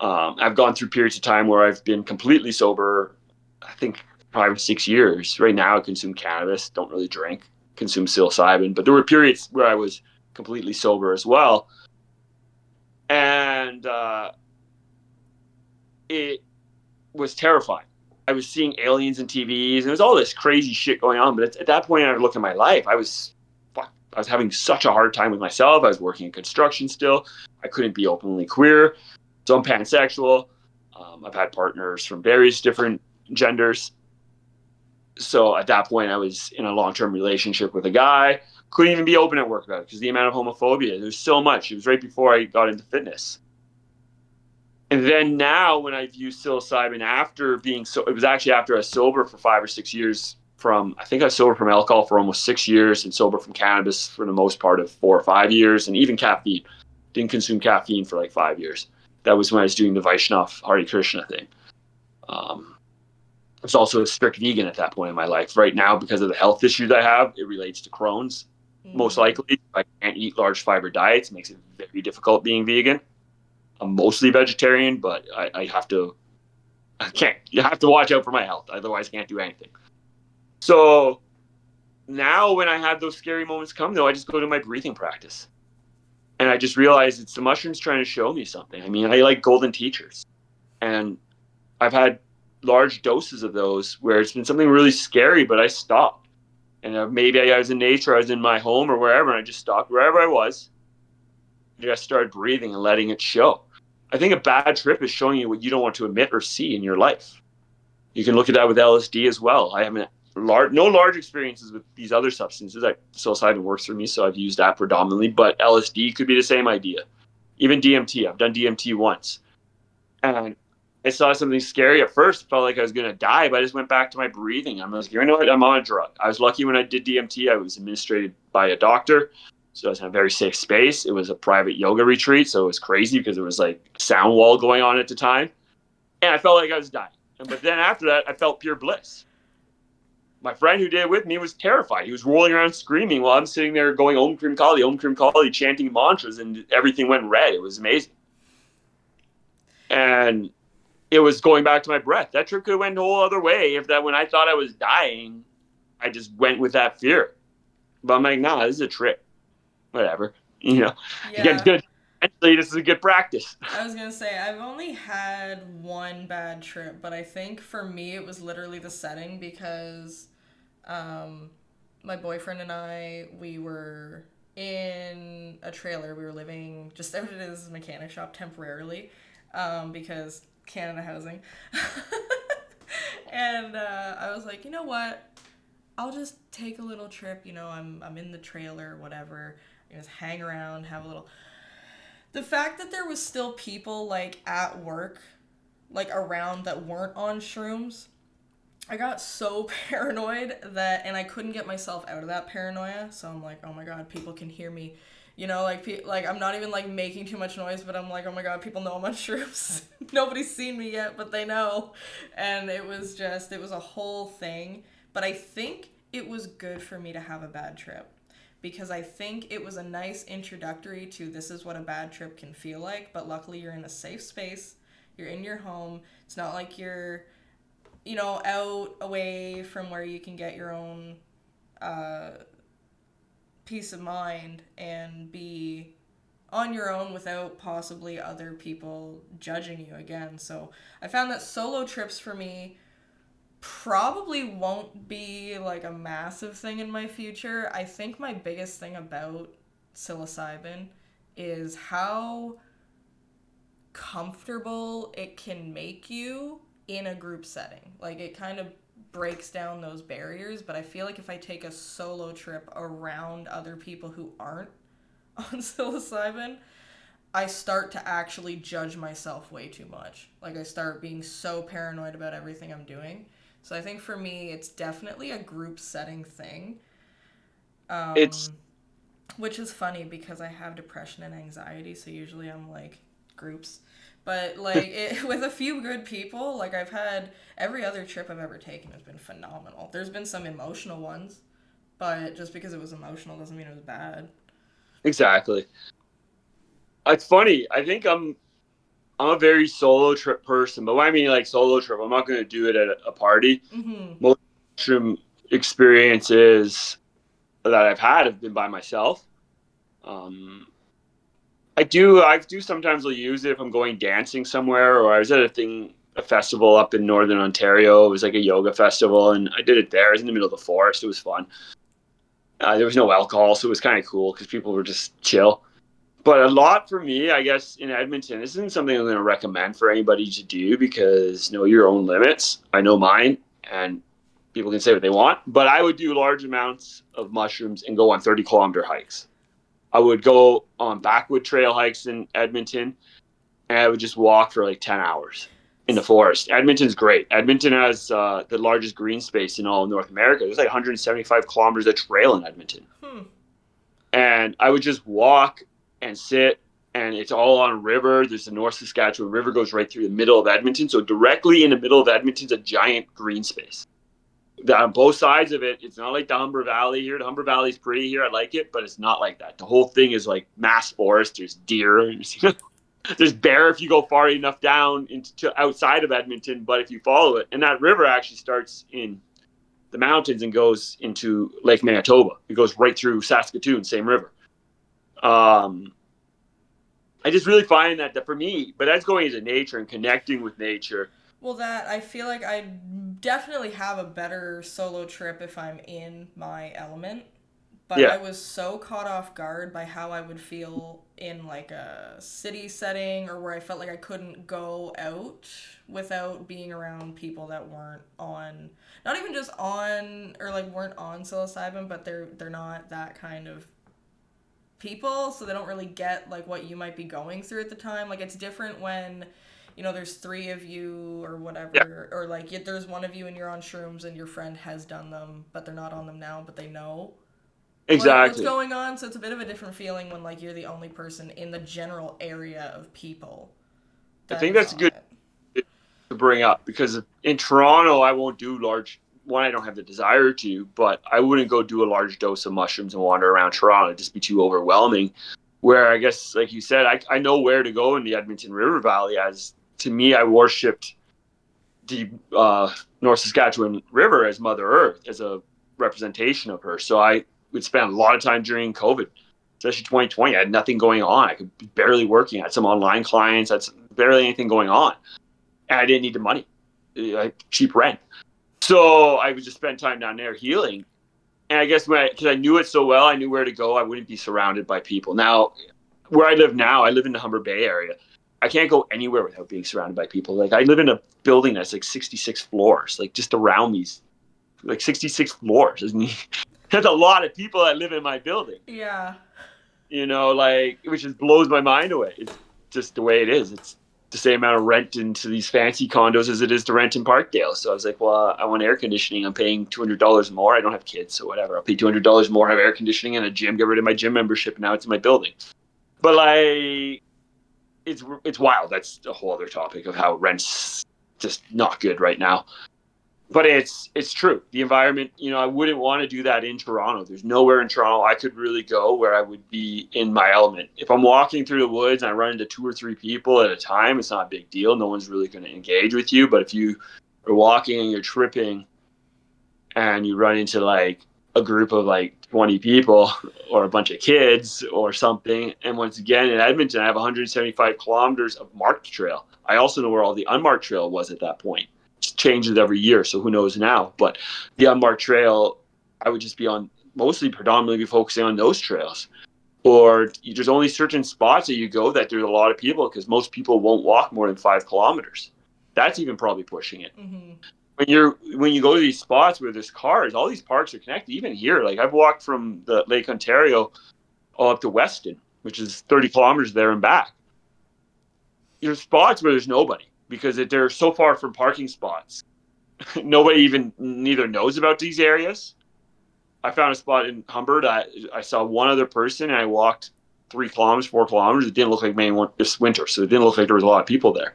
I've gone through periods of time where I've been completely sober, I think 5 or 6 years. Right now I consume cannabis, don't really drink, consume psilocybin, but there were periods where I was completely sober as well. And it was terrifying. I was seeing aliens in TVs, and there was all this crazy shit going on. But at that point, I looked at my life. I was having such a hard time with myself. I was working in construction still. I couldn't be openly queer, so I'm pansexual. I've had partners from various different genders. So at that point, I was in a long-term relationship with a guy. Couldn't even be open at work about it because the amount of homophobia. There's so much. It was right before I got into fitness. And then now when I've used psilocybin after being it was actually after I was sober for 5 or 6 years I think I was sober from alcohol for almost 6 years and sober from cannabis for the most part of 4 or 5 years, and even caffeine. Didn't consume caffeine for like 5 years. That was when I was doing the Vaishnav Hare Krishna thing. I was also a strict vegan at that point in my life. Right now, because of the health issues I have, it relates to Crohn's. Most likely, I can't eat large fiber diets. It makes it very difficult being vegan. I'm mostly vegetarian, but I have to watch out for my health. Otherwise, I can't do anything. So now when I have those scary moments come, though, I just go to my breathing practice. And I just realize it's the mushrooms trying to show me something. I mean, I like golden teachers. And I've had large doses of those where it's been something really scary, but I stopped. And maybe I was in nature, I was in my home or wherever, and I just stopped wherever I was. Just started breathing and letting it show. I think a bad trip is showing you what you don't want to admit or see in your life. You can look at that with LSD as well. I haven't no large experiences with these other substances. Psilocybin works for me, so I've used that predominantly. But LSD could be the same idea. Even DMT. I've done DMT once. And I saw something scary at first. It felt like I was going to die, but I just went back to my breathing. I'm like, you know what? I'm on a drug. I was lucky when I did DMT. I was administered by a doctor. So I was in a very safe space. It was a private yoga retreat, so it was crazy because there was like a sound wall going on at the time. And I felt like I was dying. But then after that, I felt pure bliss. My friend who did it with me was terrified. He was rolling around screaming while I'm sitting there going Om Krim Kali, chanting mantras, and everything went red. It was amazing. And it was going back to my breath. That trip could have went a whole other way if that when I thought I was dying, I just went with that fear. But I'm like, nah, this is a trip. Whatever. You know, Yeah. good. Actually, this is a good practice. I was going to say, I've only had one bad trip, but I think for me it was literally the setting because my boyfriend and I, we were in a trailer. We were living just out of his mechanic shop temporarily because Canada housing. And I was like, you know what? I'll just take a little trip. You know, I'm in the trailer, whatever. Just hang around, have a little... The fact that there was still people, like, at work, like, around that weren't on shrooms, I got so paranoid that... And I couldn't get myself out of that paranoia, so I'm like, oh my god, people can hear me. You know, like I'm not even, like, making too much noise, but I'm like, oh my god, people know I'm on shrooms. Nobody's seen me yet, but they know. And it was a whole thing. But I think it was good for me to have a bad trip. Because I think it was a nice introductory to this is what a bad trip can feel like, but luckily you're in a safe space, you're in your home, it's not like you're, you know, out away from where you can get your own peace of mind and be on your own without possibly other people judging you again. So I found that solo trips for me probably won't be like a massive thing in my future. I think my biggest thing about psilocybin is how comfortable it can make you in a group setting. Like it kind of breaks down those barriers, but I feel like if I take a solo trip around other people who aren't on psilocybin, I start to actually judge myself way too much. Like I start being so paranoid about everything I'm doing. So I think for me, it's definitely a group setting thing. It's Which is funny because I have depression and anxiety, so usually I'm like groups. But like with a few good people, like I've had every other trip I've ever taken has been phenomenal. There's been some emotional ones, but just because it was emotional doesn't mean it was bad. exactly. It's funny. I think I'm a very solo trip person, but when I mean like solo trip, I'm not going to do it at a party. Mm-hmm. Most mushroom experiences that I've had have been by myself. Um, I do sometimes will use it if I'm going dancing somewhere, or I was at a festival up in Northern Ontario. It was like a yoga festival, and I did it there. It was in the middle of the forest. It was fun. There was no alcohol, so it was kind of cool because people were just chill. But a lot for me, I guess, in Edmonton, this isn't something I'm going to recommend for anybody to do because know your own limits. I know mine, and people can say what they want. But I would do large amounts of mushrooms and go on 30-kilometer hikes. I would go on backwood trail hikes in Edmonton, and I would just walk for like 10 hours in the forest. Edmonton's great. Edmonton has the largest green space in all of North America. There's like 175 kilometers of trail in Edmonton. Hmm. And I would just walk and sit, and it's all on a river. There's the North Saskatchewan River goes right through the middle of Edmonton. So directly in the middle of Edmonton's a giant green space. On both sides of it, it's not like the Humber Valley here. The Humber Valley's pretty here. I like it, but it's not like that. The whole thing is like mass forest. There's deer. There's bear if you go far enough down into outside of Edmonton, but if you follow it, and that river actually starts in the mountains and goes into Lake Manitoba. It goes right through Saskatoon, same river. Um, I just really find that for me, but that's going into nature and connecting with nature. Well, that I feel like I definitely have a better solo trip if I'm in my element. But I Yeah, was so caught off guard by how I would feel in like a city setting or where I felt like I couldn't go out without being around people that weren't on, not even just on or like weren't on psilocybin, but they're not that kind of people, so they don't really get like what you might be going through at the time. Like it's different when there's three of you or yeah, whatever, or like there's one of you and you're on shrooms and your friend has done them but they're not on them now, but they know what's exactly. going on. So it's a bit of a different feeling when like you're the only person in the general area of people I that think is that's a on good it. to bring up because in Toronto, I won't do large. One, I don't have the desire to, but I wouldn't go do a large dose of mushrooms and wander around Toronto. It'd just be too overwhelming. Where I guess, like you said, I know where to go in the Edmonton River Valley. As to me, I worshipped the North Saskatchewan River as Mother Earth, as a representation of her. So I would spend a lot of time during COVID, especially 2020. I had nothing going on. I could be barely working. I had some online clients. That's barely anything going on. And I didn't need the money, like cheap rent. So I would just spend time down there healing. And I guess because I knew it so well, I knew where to go. I wouldn't be surrounded by people. Now, where I live now, I live in the Humber Bay area. I can't go anywhere without being surrounded by people. Like I live in a building that's like 66 floors, like just around me, like 66 floors. There's a lot of people that live in my building, Yeah. like, which just blows my mind away. It's just the way it is. It's the same amount of rent into these fancy condos as it is to rent in Parkdale. So I was like, well, I want air conditioning. I'm paying $200 more. I don't have kids, so whatever. I'll pay $200 more, have air conditioning and a gym, get rid of my gym membership, and now it's in my building. But like, it's wild. That's a whole other topic of how rent's just not good right now. But it's true. The environment, I wouldn't want to do that in Toronto. There's nowhere in Toronto I could really go where I would be in my element. If I'm walking through the woods and I run into two or three people at a time, it's not a big deal. No one's really going to engage with you. But if you are walking and you're tripping and you run into like a group of like 20 people or a bunch of kids or something, and once again in Edmonton, I have 175 kilometers of marked trail. I also know where all the unmarked trail was at that point. Changes every year, so who knows now. But the unmarked trail, I would just be on mostly predominantly be focusing on those trails. Or there's only certain spots that you go that there's a lot of people because most people won't walk more than 5 kilometers. That's even probably pushing it. Mm-hmm. When you go to these spots where there's cars, all these parks are connected. Even here, like I've walked from the Lake Ontario all up to Weston, which is 30 kilometers there and back. there's spots where there's nobody because they're so far from parking spots. Nobody even neither knows about these areas. I found a spot in Humbert. I saw one other person, and I walked 3 kilometers, 4 kilometers. It didn't look like many this winter, so it didn't look like there was a lot of people there.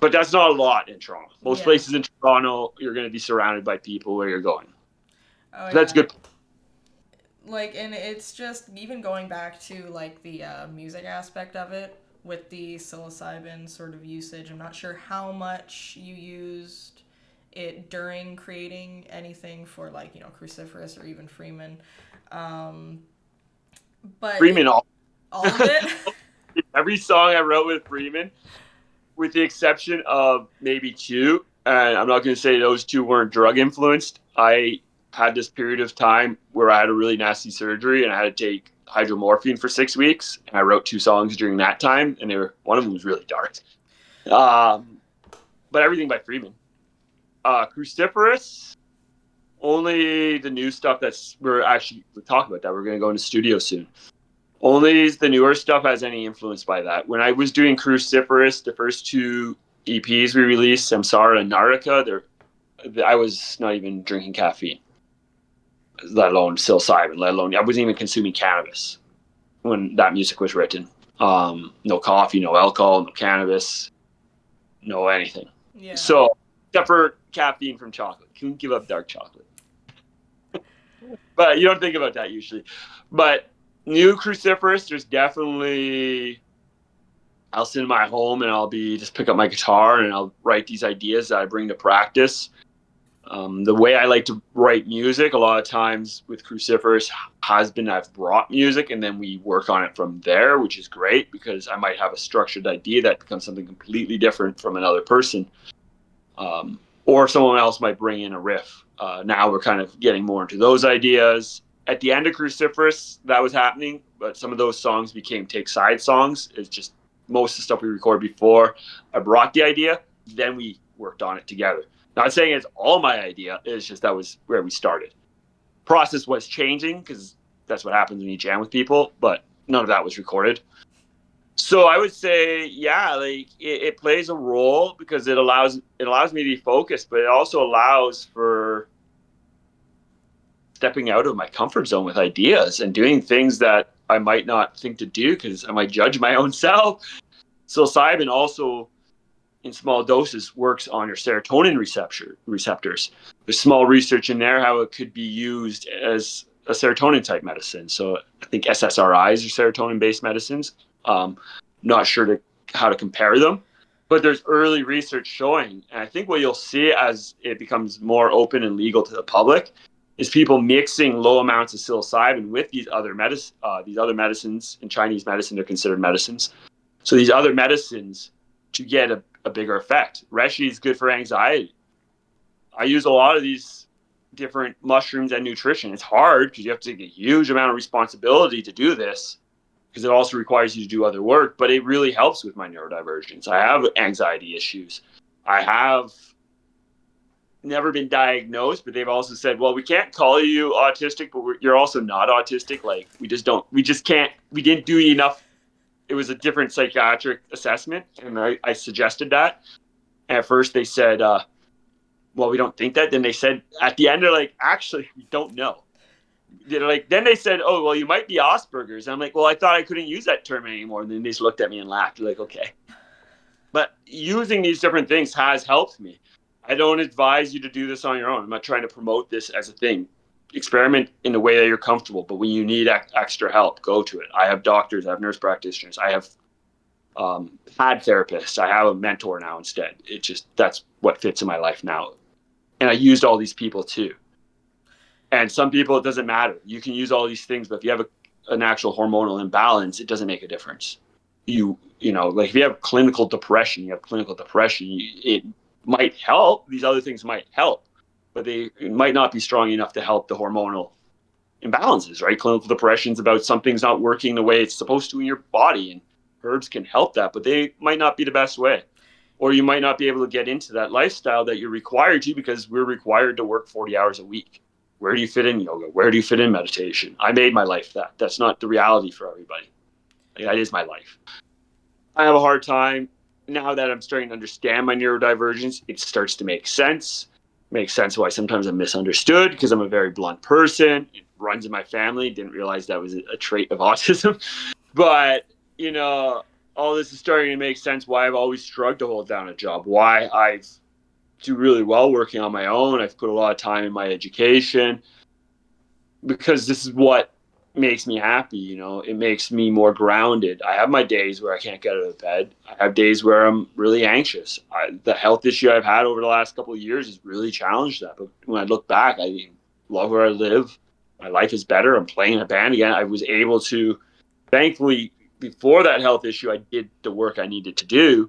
But that's not a lot in Toronto. Most places in Toronto, you're going to be surrounded by people where you're going. Oh, so that's good. Like, and it's just even going back to like the music aspect of it with the psilocybin sort of usage. I'm not sure how much you used it during creating anything for like, you know, Cruciferous or even Freemon. But Freemon, all of it? Every song I wrote with Freemon, with the exception of maybe 2, and I'm not going to say those 2 weren't drug influenced. I had this period of time where I had a really nasty surgery and I had to take hydromorphine for 6 weeks. And I wrote 2 songs during that time, and one of them was really dark. But everything by Freemon. Cruciferous, only the new stuff we're talking about that. We're going to go into studio soon. Only the newer stuff has any influence by that. When I was doing Cruciferous, the first 2 EPs we released, Samsara and Narika, I was not even drinking caffeine, let alone psilocybin, I wasn't even consuming cannabis when that music was written. No coffee, no alcohol, no cannabis, no anything. Yeah. So, except for caffeine from chocolate. Couldn't give up dark chocolate. But you don't think about that usually. But new Cruciferous, there's definitely, I'll sit in my home and I'll just pick up my guitar and I'll write these ideas that I bring to practice. The way I like to write music a lot of times with Cruciferous has been I've brought music and then we work on it from there, which is great because I might have a structured idea that becomes something completely different from another person. Or someone else might bring in a riff. Now we're kind of getting more into those ideas. At the end of Cruciferous, that was happening, but some of those songs became take side songs. It's just most of the stuff we recorded before I brought the idea, then we worked on it together. Not saying it's all my idea, it's just that was where we started. Process was changing because that's what happens when you jam with people, but none of that was recorded. So I would say, yeah, like it plays a role because it allows me to be focused, but it also allows for stepping out of my comfort zone with ideas and doing things that I might not think to do because I might judge my own self. Psilocybin also, in small doses, works on your serotonin receptors. There's small research in there how it could be used as a serotonin type medicine. So I think SSRIs are serotonin based medicines. Not sure how to compare them, but there's early research showing, and I think what you'll see as it becomes more open and legal to the public is people mixing low amounts of psilocybin with these other medicines. In Chinese medicine, they're considered medicines. So these other medicines to get a bigger effect. Reishi is good for anxiety. I use a lot of these different mushrooms and nutrition. It's hard because you have to take a huge amount of responsibility to do this because it also requires you to do other work, but it really helps with my neurodivergence. I have anxiety issues. I have never been diagnosed, but they've also said, well, we can't call you autistic, but you're also not autistic. Like we didn't do enough. It was a different psychiatric assessment, and I suggested that. And at first they said, well, we don't think that. Then they said at the end, they're like, actually, we don't know. Then they said, oh, well, you might be Asperger's. And I'm like, well, I thought I couldn't use that term anymore. And then they just looked at me and laughed. They're like, okay. But using these different things has helped me. I don't advise you to do this on your own. I'm not trying to promote this as a thing. Experiment in a way that you're comfortable. But when you need extra help, go to it. I have doctors. I have nurse practitioners. I have had therapists. I have a mentor now instead. That's what fits in my life now. And I used all these people too. And some people, it doesn't matter. You can use all these things, but if you have an actual hormonal imbalance, it doesn't make a difference. Like if you have clinical depression, it might help. These other things might help, but it might not be strong enough to help the hormonal imbalances, right? Clinical depression is about something's not working the way it's supposed to in your body, and herbs can help that, but they might not be the best way. Or you might not be able to get into that lifestyle that you're required to because we're required to work 40 hours a week. Where do you fit in yoga? Where do you fit in meditation? I made my life that. That's not the reality for everybody. That is my life. I have a hard time now that I'm starting to understand my neurodivergence. It starts to make sense. Makes sense why sometimes I'm misunderstood because I'm a very blunt person. It runs in my family. Didn't realize that was a trait of autism. But, you know, all this is starting to make sense why I've always struggled to hold down a job, why I do really well working on my own. I've put a lot of time in my education because this is what makes me happy. You know, it makes me more grounded. I have my days where I can't get out of bed. I have days where I'm really anxious. The health issue I've had over the last couple of years has really challenged that. But when I look back, I love where I live. My life is better. I'm playing in a band again. I was able to, thankfully, before that health issue, I did the work I needed to do.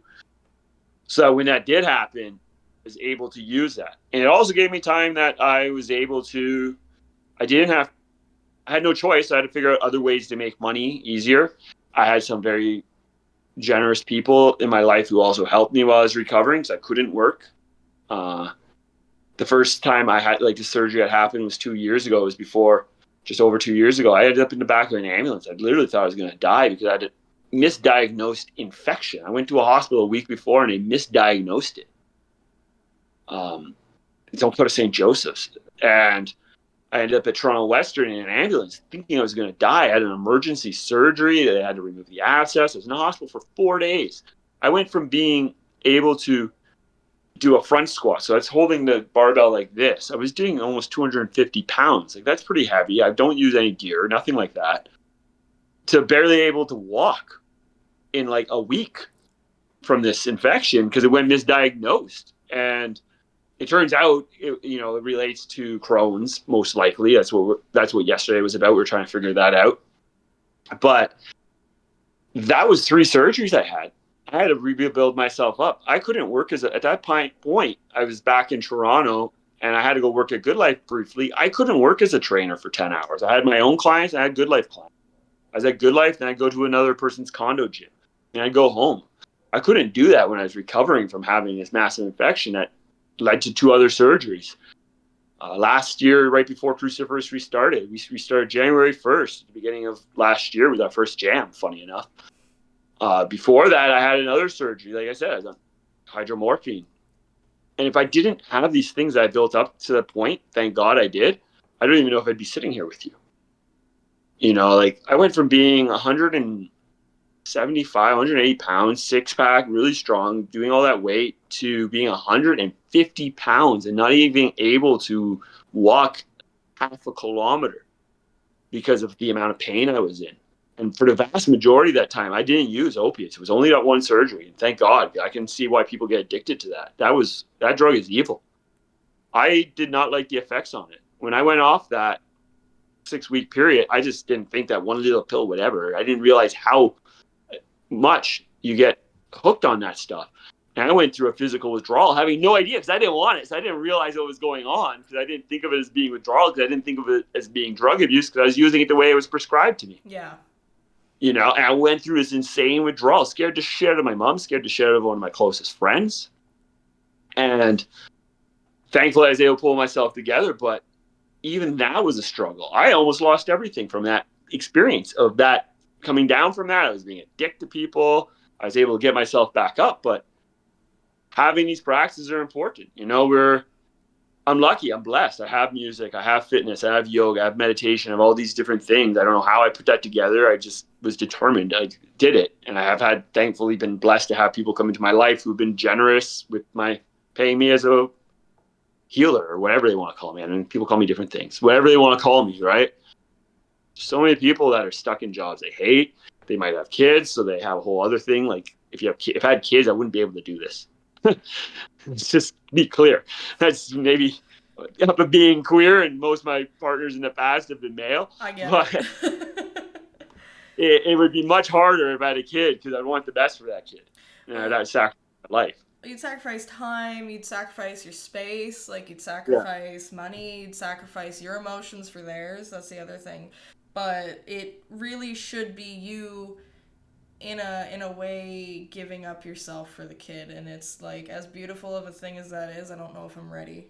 So when that did happen, I was able to use that. And it also gave me time that I was able to, I had no choice. I had to figure out other ways to make money easier. I had some very generous people in my life who also helped me while I was recovering because I couldn't work. The first time I had the surgery that happened was 2 years ago. It was before, just over 2 years ago. I ended up in the back of an ambulance. I literally thought I was going to die because I had a misdiagnosed infection. I went to a hospital a week before and they misdiagnosed it. Don't go to St. Joseph's. And I ended up at Toronto Western in an ambulance thinking I was going to die. I had an emergency surgery. They had to remove the abscess. I was in the hospital for 4 days. I went from being able to do a front squat. So that's holding the barbell like this. I was doing almost 250 pounds. Like that's pretty heavy. I don't use any gear, nothing like that. To barely able to walk in like a week from this infection because it went misdiagnosed. And it turns out, it relates to Crohn's most likely. That's what yesterday was about. We were trying to figure that out. But that was 3 surgeries I had. I had to rebuild myself up. I couldn't work at that point. I was back in Toronto and I had to go work at Good Life briefly. I couldn't work as a trainer for 10 hours. I had my own clients and I had Good Life clients. I was at Good Life, then I'd go to another person's condo gym and I'd go home. I couldn't do that when I was recovering from having this massive infection that led to 2 other surgeries. Last year, right before Cruciferous restarted, we started January 1st, the beginning of last year with our first jam, funny enough. Before that, I had another surgery. Like I said, I was on hydromorphine. And if I didn't have these things that I built up to the point, thank God I did, I don't even know if I'd be sitting here with you. I went from being 175, 180 pounds, 6-pack, really strong, doing all that weight, to being 150 pounds and not even able to walk half a kilometer because of the amount of pain I was in. And for the vast majority of that time, I didn't use opiates. It was only that one surgery. And thank God, I can see why people get addicted to that. That drug is evil. I did not like the effects on it. When I went off that 6-week period, I just didn't think that one little pill would ever. I didn't realize how much you get hooked on that stuff. And I went through a physical withdrawal having no idea because I didn't want it. So I didn't realize what was going on because I didn't think of it as being withdrawal because I didn't think of it as being drug abuse because I was using it the way it was prescribed to me. Yeah. And I went through this insane withdrawal, scared the shit out of my mom, scared the shit out of one of my closest friends. And thankfully I was able to pull myself together, but even that was a struggle. I almost lost everything from that experience of that coming down from that. I was being addicted to people. I was able to get myself back up, but having these practices are important. I'm lucky. I'm blessed. I have music. I have fitness. I have yoga. I have meditation. I have all these different things. I don't know how I put that together. I just was determined. I did it. And I have thankfully been blessed to have people come into my life who've been generous with paying me as a healer or whatever they want to call me. I mean, people call me different things. Whatever they want to call me, right? So many people that are stuck in jobs they hate. They might have kids, so they have a whole other thing. Like if I had kids, I wouldn't be able to do this. Let's just be clear. That's maybe being queer, and most of my partners in the past have been male. I get but it would be much harder if I had a kid because I'd want the best for that kid. I'd sacrifice my life. You'd sacrifice time, you'd sacrifice your space, you'd sacrifice money, you'd sacrifice your emotions for theirs. That's the other thing. But it really should be you in a way giving up yourself for the kid, and it's as beautiful of a thing as that is, I don't know if I'm ready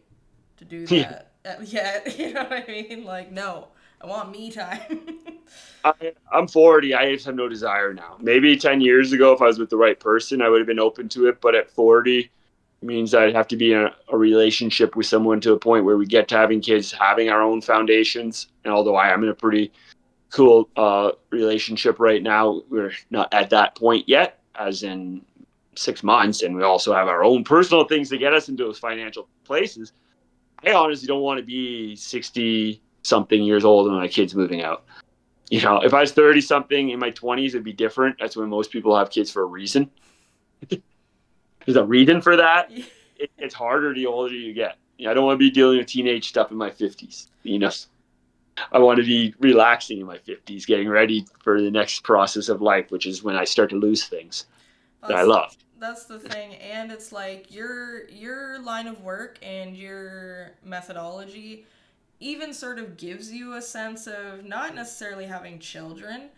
to do that yet. You know what I mean? No, I want me time. I'm 40. I just have no desire now. Maybe 10 years ago, if I was with the right person, I would have been open to it. But at 40, it means I'd have to be in a relationship with someone to a point where we get to having kids, having our own foundations. And although I am in a pretty cool relationship right now, we're not at that point yet, as in 6 months. And we also have our own personal things to get us into those financial places. I honestly don't want to be 60 something years old and my kid's moving out. If I was 30 something in my 20s, it'd be different. That's when most people have kids for a reason. There's a reason for that. It's harder the older you get. I don't want to be dealing with teenage stuff in my 50s. I want to be relaxing in my 50s, getting ready for the next process of life, which is when I start to lose things that I That's love. that's the thing, and it's like your line of work and your methodology even sort of gives you a sense of not necessarily having children,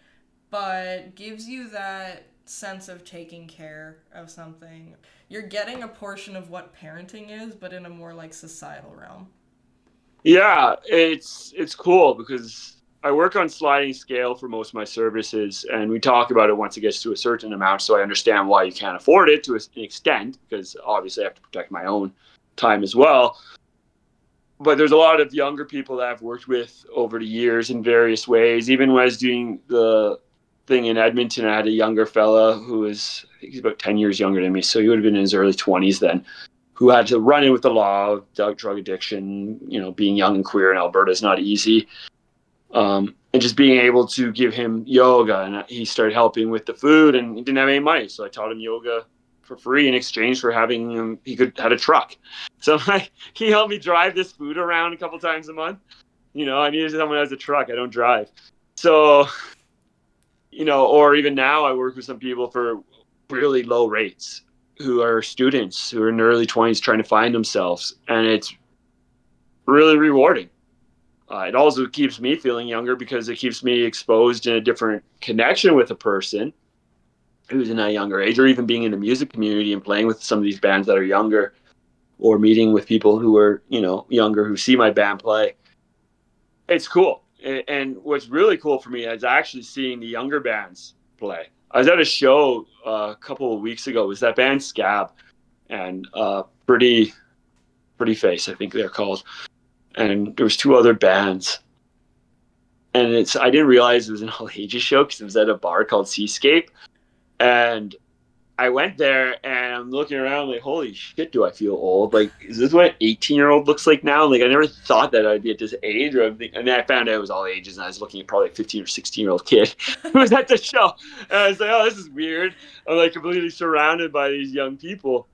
but gives you that sense of taking care of something. You're getting a portion of what parenting is, but in a more like societal realm. Yeah, it's cool because I work on sliding scale for most of my services, and we talk about it once it gets to a certain amount, so I understand why you can't afford it to an extent, because obviously I have to protect my own time as well. But there's a lot of younger people that I've worked with over the years in various ways. Even when I was doing the thing in Edmonton, I had a younger fella who was, I think he's about 10 years younger than me, so he would have been in his early 20s then, who had to run in with the law of drug addiction. Being young and queer in Alberta is not easy. And just being able to give him yoga, and he started helping with the food, and he didn't have any money, so I taught him yoga for free in exchange for having him. He had a truck, so he helped me drive this food around a couple times a month. I needed someone who has a truck. I don't drive, so or even now I work with some people for really low rates who are students who are in their early 20s trying to find themselves, and it's really rewarding. It also keeps me feeling younger because it keeps me exposed in a different connection with a person who's in a younger age, or even being in the music community and playing with some of these bands that are younger, or meeting with people who are, younger, who see my band play. It's cool. And what's really cool for me is actually seeing the younger bands play. I was at a show a couple of weeks ago. It was that band Scab and Pretty Face, I think they're called. And there was two other bands. And I didn't realize it was an all ages show because it was at a bar called Seascape. And I went there and I'm looking around like, holy shit, do I feel old? Like, is this what an 18-year-old looks like now? Like, I never thought that I'd be at this age. And then I found out it was all ages, and I was looking at probably a 15 or 16-year-old kid who was at the show. And I was like, oh, this is weird. I'm like completely surrounded by these young people.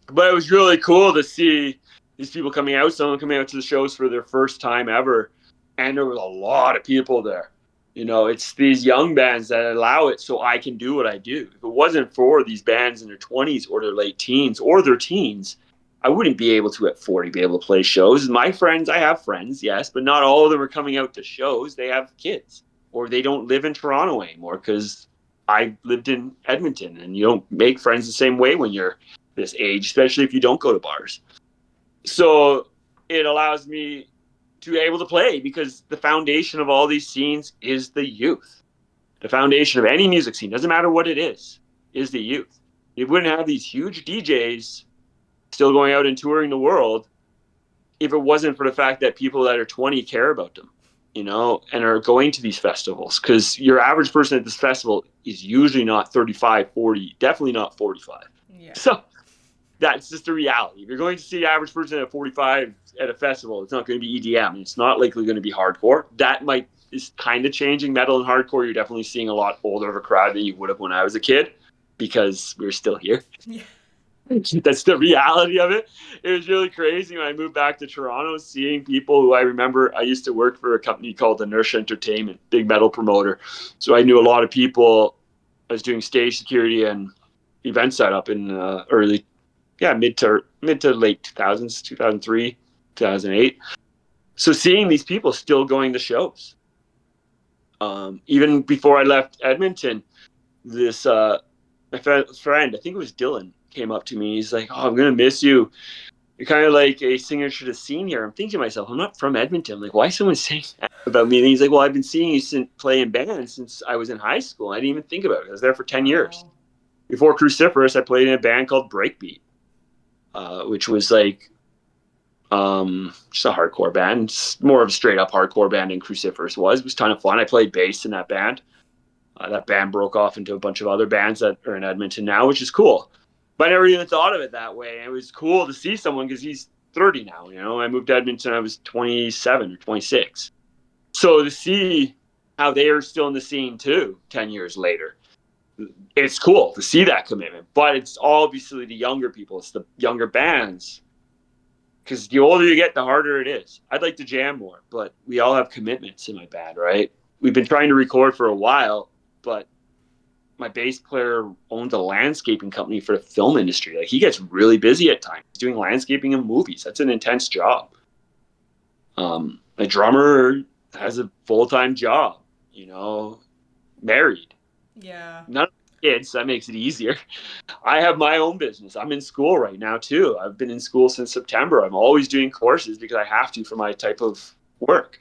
But it was really cool to see these people coming out, someone coming out to the shows for their first time ever. And there was a lot of people there. It's these young bands that allow it so I can do what I do. If it wasn't for these bands in their 20s or their late teens or their teens, I wouldn't be able to at 40 be able to play shows. My friends, I have friends, yes, but not all of them are coming out to shows. They have kids, or they don't live in Toronto anymore because I lived in Edmonton, and you don't make friends the same way when you're this age, especially if you don't go to bars. So it allows me to be able to play because the foundation of all these scenes is the youth. The foundation of any music scene, doesn't matter what it is the youth. You wouldn't have these huge DJs still going out and touring the world if it wasn't for the fact that people that are 20 care about them, and are going to these festivals, because your average person at this festival is usually not 35, 40, definitely not 45. Yeah. So that's just the reality. If you're going to see the average person at 45 at a festival, it's not going to be EDM. It's not likely going to be hardcore. That is kind of changing. Metal and hardcore, you're definitely seeing a lot older of a crowd than you would have when I was a kid, because we're still here. Yeah. That's the reality of it. It was really crazy when I moved back to Toronto, seeing people who I remember. I used to work for a company called Inertia Entertainment, big metal promoter. So I knew a lot of people. I was doing stage security and event setup in mid to late 2000s, 2003, 2008. So seeing these people still going to shows. Even before I left Edmonton, this my friend, I think it was Dylan, came up to me. He's like, "Oh, I'm gonna miss you. You're kind of like a singer should have seen here. I'm thinking to myself, I'm not from Edmonton. I'm like, why is someone saying that about me? And he's like, well, I've been seeing you play in bands since I was in high school. I didn't even think about it. I was there for 10 years. Wow. Before Cruciferous, I played in a band called Breakbeat, which was like just a hardcore band. It's more of a straight up hardcore band than Cruciferous was. It was a ton of fun. I played bass in that band. That band broke off into a bunch of other bands that are in Edmonton now, which is cool. But I never even thought of it that way. And it was cool to see someone because he's 30 now. You know, I moved to Edmonton. I was 27 or 26. So to see how they are still in the scene too, 10 years later, it's cool to see that commitment. But it's obviously the younger people. It's the younger bands. Because the older you get, the harder it is. I'd like to jam more, but we all have commitments in my band, right? We've been trying to record for a while, but my bass player owns a landscaping company for the film industry. Like, he gets really busy at times doing landscaping in movies. That's an intense job. A drummer has a full-time job, you know, married. Yeah. None of the kids, that makes it easier. I have my own business. I'm in school right now too. I've been in school since September. I'm always doing courses because I have to for my type of work.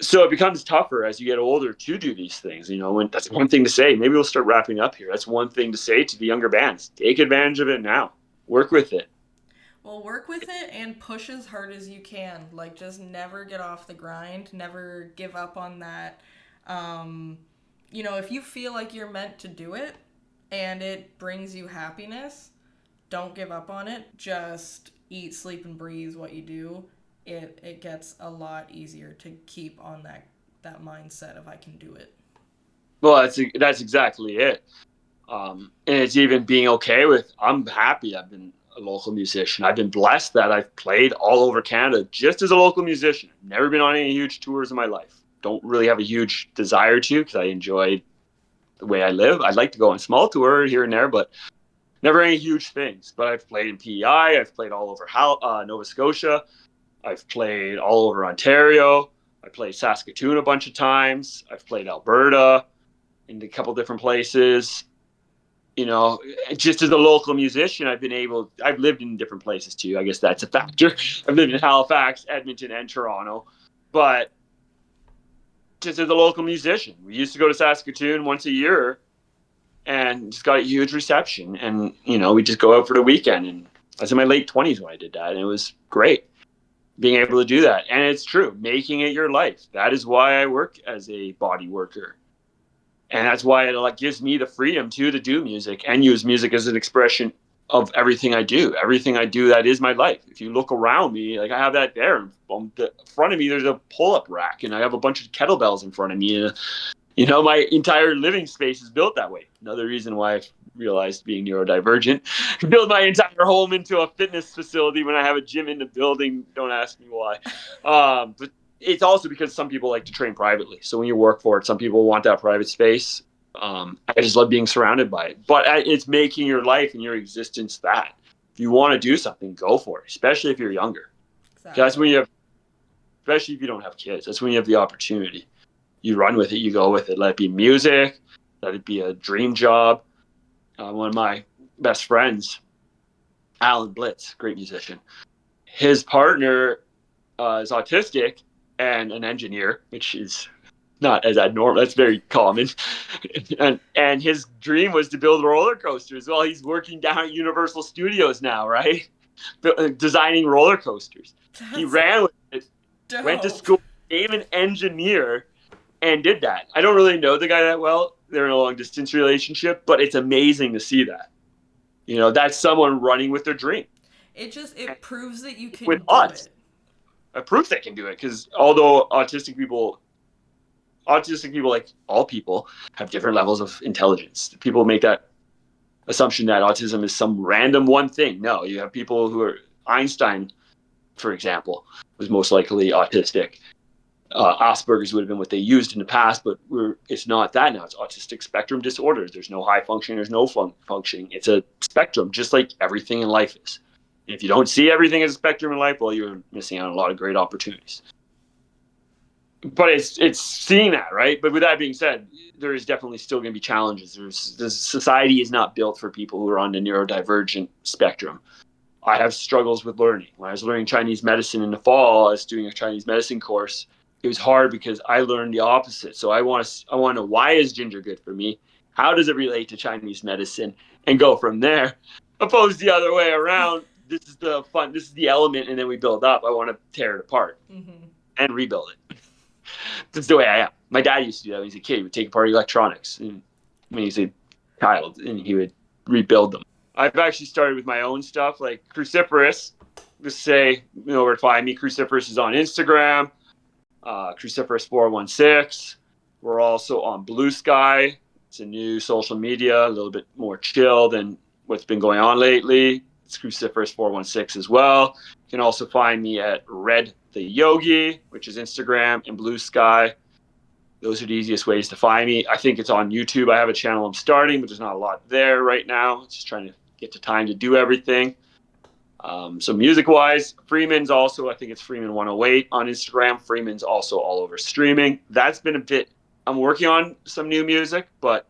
So it becomes tougher as you get older to do these things, you know, and that's one thing to say. Maybe we'll start wrapping up here. That's one thing to say to the younger bands. Take advantage of it now. Work with it. Well, work with it and push as hard as you can. Like, just never get off the grind. Never give up on that. If you feel like you're meant to do it and it brings you happiness, don't give up on it. Just eat, sleep, and breathe what you do. It gets a lot easier to keep on that mindset of I can do it. Well, that's exactly it. And it's even being okay with, I'm happy I've been a local musician. I've been blessed that I've played all over Canada just as a local musician. I've never been on any huge tours in my life. Don't really have a huge desire to because I enjoy the way I live. I'd like to go on small tour here and there, but never any huge things. But I've played in PEI. I've played all over Nova Scotia. I've played all over Ontario. I played Saskatoon a bunch of times. I've played Alberta in a couple different places. You know, just as a local musician, I've lived in different places too. I guess that's a factor. I've lived in Halifax, Edmonton, and Toronto. But just as a local musician, we used to go to Saskatoon once a year and just got a huge reception. And, you know, we just go out for the weekend. And I was in my late 20s when I did that. And it was great being able to do that. And it's true, making it your life. That is why I work as a body worker. And that's why it gives me the freedom to do music and use music as an expression of everything I do. Everything I do, that is my life. If you look around me, like I have that there. On the front of me, there's a pull-up rack, and I have a bunch of kettlebells in front of me. And, you know, my entire living space is built that way. Another reason why I've realized being neurodivergent. Build my entire home into a fitness facility when I have a gym in the building. Don't ask me why. But it's also because some people like to train privately. So when you work for it, some people want that private space. I just love being surrounded by it. But it's making your life and your existence that. If you want to do something, go for it, especially if you're younger. Exactly. That's when especially if you don't have kids, that's when you have the opportunity. You run with it, you go with it. Let it be music, let it be a dream job. One of my best friends, Alan Blitz, great musician, his partner is autistic and an engineer, which is not as abnormal. That's very common. and his dream was to build roller coasters. Well, he's working down at Universal Studios now, right? Designing roller coasters. He ran with it, Dope. went to school, became an engineer, and did that. I don't really know the guy that well. They're in a long distance relationship, but it's amazing to see that. You know, that's someone running with their dream. It proves that you can with do us. it. It proves they can do it because although autistic people, like all people, have different levels of intelligence. People make that assumption that autism is some random one thing. No, you have people who are Einstein, for example, was most likely autistic. Asperger's would have been what they used in the past, but it's not that now. It's autistic spectrum disorders. There's no high functioning, there's no functioning. It's a spectrum, just like everything in life is. And if you don't see everything as a spectrum in life, well, you're missing out on a lot of great opportunities. But it's seeing that, right? But with that being said, there is definitely still going to be challenges. Society is not built for people who are on the neurodivergent spectrum. I have struggles with learning. When I was learning Chinese medicine in the fall, I was doing a Chinese medicine course. It was hard because I learned the opposite. So I want to know, why is ginger good for me? How does it relate to Chinese medicine? And go from there. Opposed the other way around. This is the fun. This is the element, and then we build up. I want to tear it apart and rebuild it. That's the way I am. My dad used to do that when he was a kid. He would take apart electronics when he was a child, and he would rebuild them. I've actually started with my own stuff, like Cruciferous. Just say, where to find me. Cruciferous is on Instagram, Cruciferous 416. We're also on Blue Sky. It's a new social media, a little bit more chill than what's been going on lately. It's Cruciferous 416 as well. You can also find me at Red the Yogi, which is Instagram, and Blue Sky. Those are the easiest ways to find me. I think it's on YouTube. I have a channel I'm starting, but there's not a lot there right now. It's just trying to get the time to do everything. So music-wise, Freeman's also, I think it's Freeman108 on Instagram. Freeman's also all over streaming. That's been a bit, I'm working on some new music, but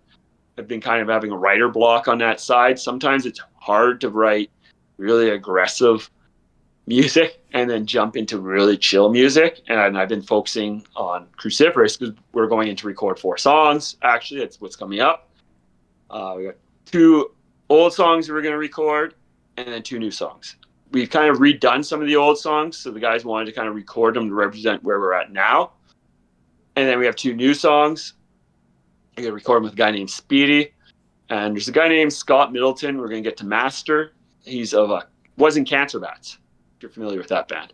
I've been kind of having a writer block on that side. Sometimes it's hard to write really aggressive music and then jump into really chill music. And I've been focusing on Cruciferous because we're going in to record 4 songs. Actually, that's what's coming up. We got 2 old songs we're going to record and then 2 new songs. We've kind of redone some of the old songs, so the guys wanted to kind of record them to represent where we're at now. And then we have 2 new songs. I'm going to record them with a guy named Speedy. And there's a guy named Scott Middleton we're going to get to master. He's was in Cancer Bats. If you're familiar with that band.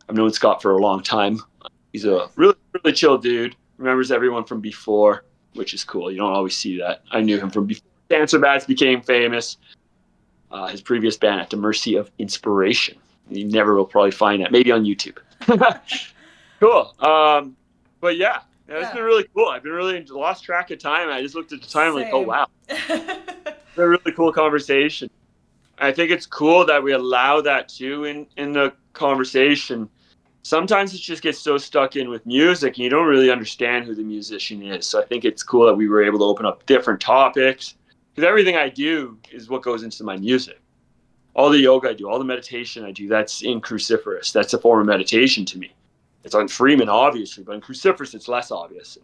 I've known Scott for a long time. He's a really, really chill dude. Remembers everyone from before, which is cool. You don't always see that. I knew him from before Cancer Bats became famous. His previous band, At the Mercy of Inspiration. You never will probably find that. Maybe on YouTube. Cool. But yeah, it's been really cool. I've been really lost track of time. I just looked at the time like, oh, wow. It's been a really cool conversation. I think it's cool that we allow that too in the conversation. Sometimes it just gets so stuck in with music and you don't really understand who the musician is. So I think it's cool that we were able to open up different topics. Because everything I do is what goes into my music. All the yoga I do, all the meditation I do, that's in Cruciferous. That's a form of meditation to me. It's on Freeman, obviously, but in Cruciferous, it's less obvious.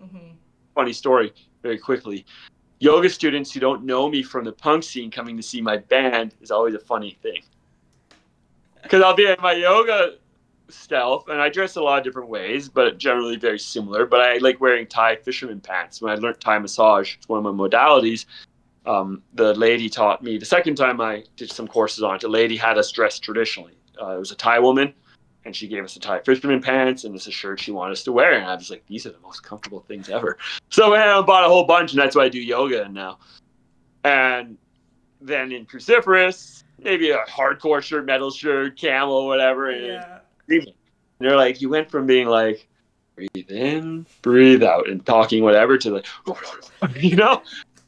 Funny story, very quickly. Yoga students who don't know me from the punk scene coming to see my band is always a funny thing. Because I'll be in my yoga stealth, and I dress a lot of different ways, but generally very similar. But I like wearing Thai fisherman pants. When I learned Thai massage, it's one of my modalities. The lady taught me, the second time I did some courses on it, the lady had us dressed traditionally. It was a Thai woman, and she gave us the Thai fisherman pants, and this is a shirt she wanted us to wear. And I was like, these are the most comfortable things ever. So I bought a whole bunch, and that's why I do yoga now. And then in Cruciferous, maybe a hardcore shirt, metal shirt, camo, whatever. And they're like, you went from being like, breathe in, breathe out, and talking whatever to like, you know?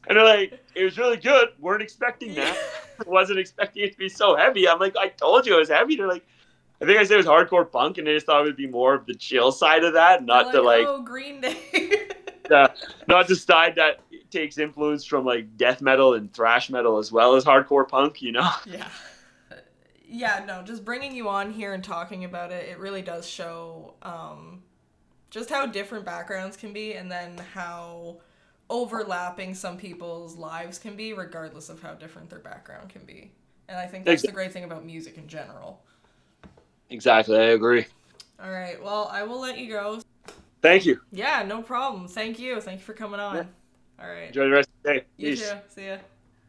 And they're like, it was really good. Weren't expecting that. Wasn't expecting it to be so heavy. I'm like, I told you it was heavy. They're like, I think I said it was hardcore punk, and they just thought it would be more of the chill side of that, not the like, oh, Green Day. not the side that takes influence from like death metal and thrash metal as well as hardcore punk, you know? Yeah, no, just bringing you on here and talking about it, it really does show just how different backgrounds can be, and then how overlapping some people's lives can be, regardless of how different their background can be. And I think that's the great thing about music in general. Exactly, I agree. All right, well, I will let you go. Thank you. Yeah, no problem. Thank you for coming on. Yeah. All right. Enjoy the rest of the day. You Peace. too. See ya.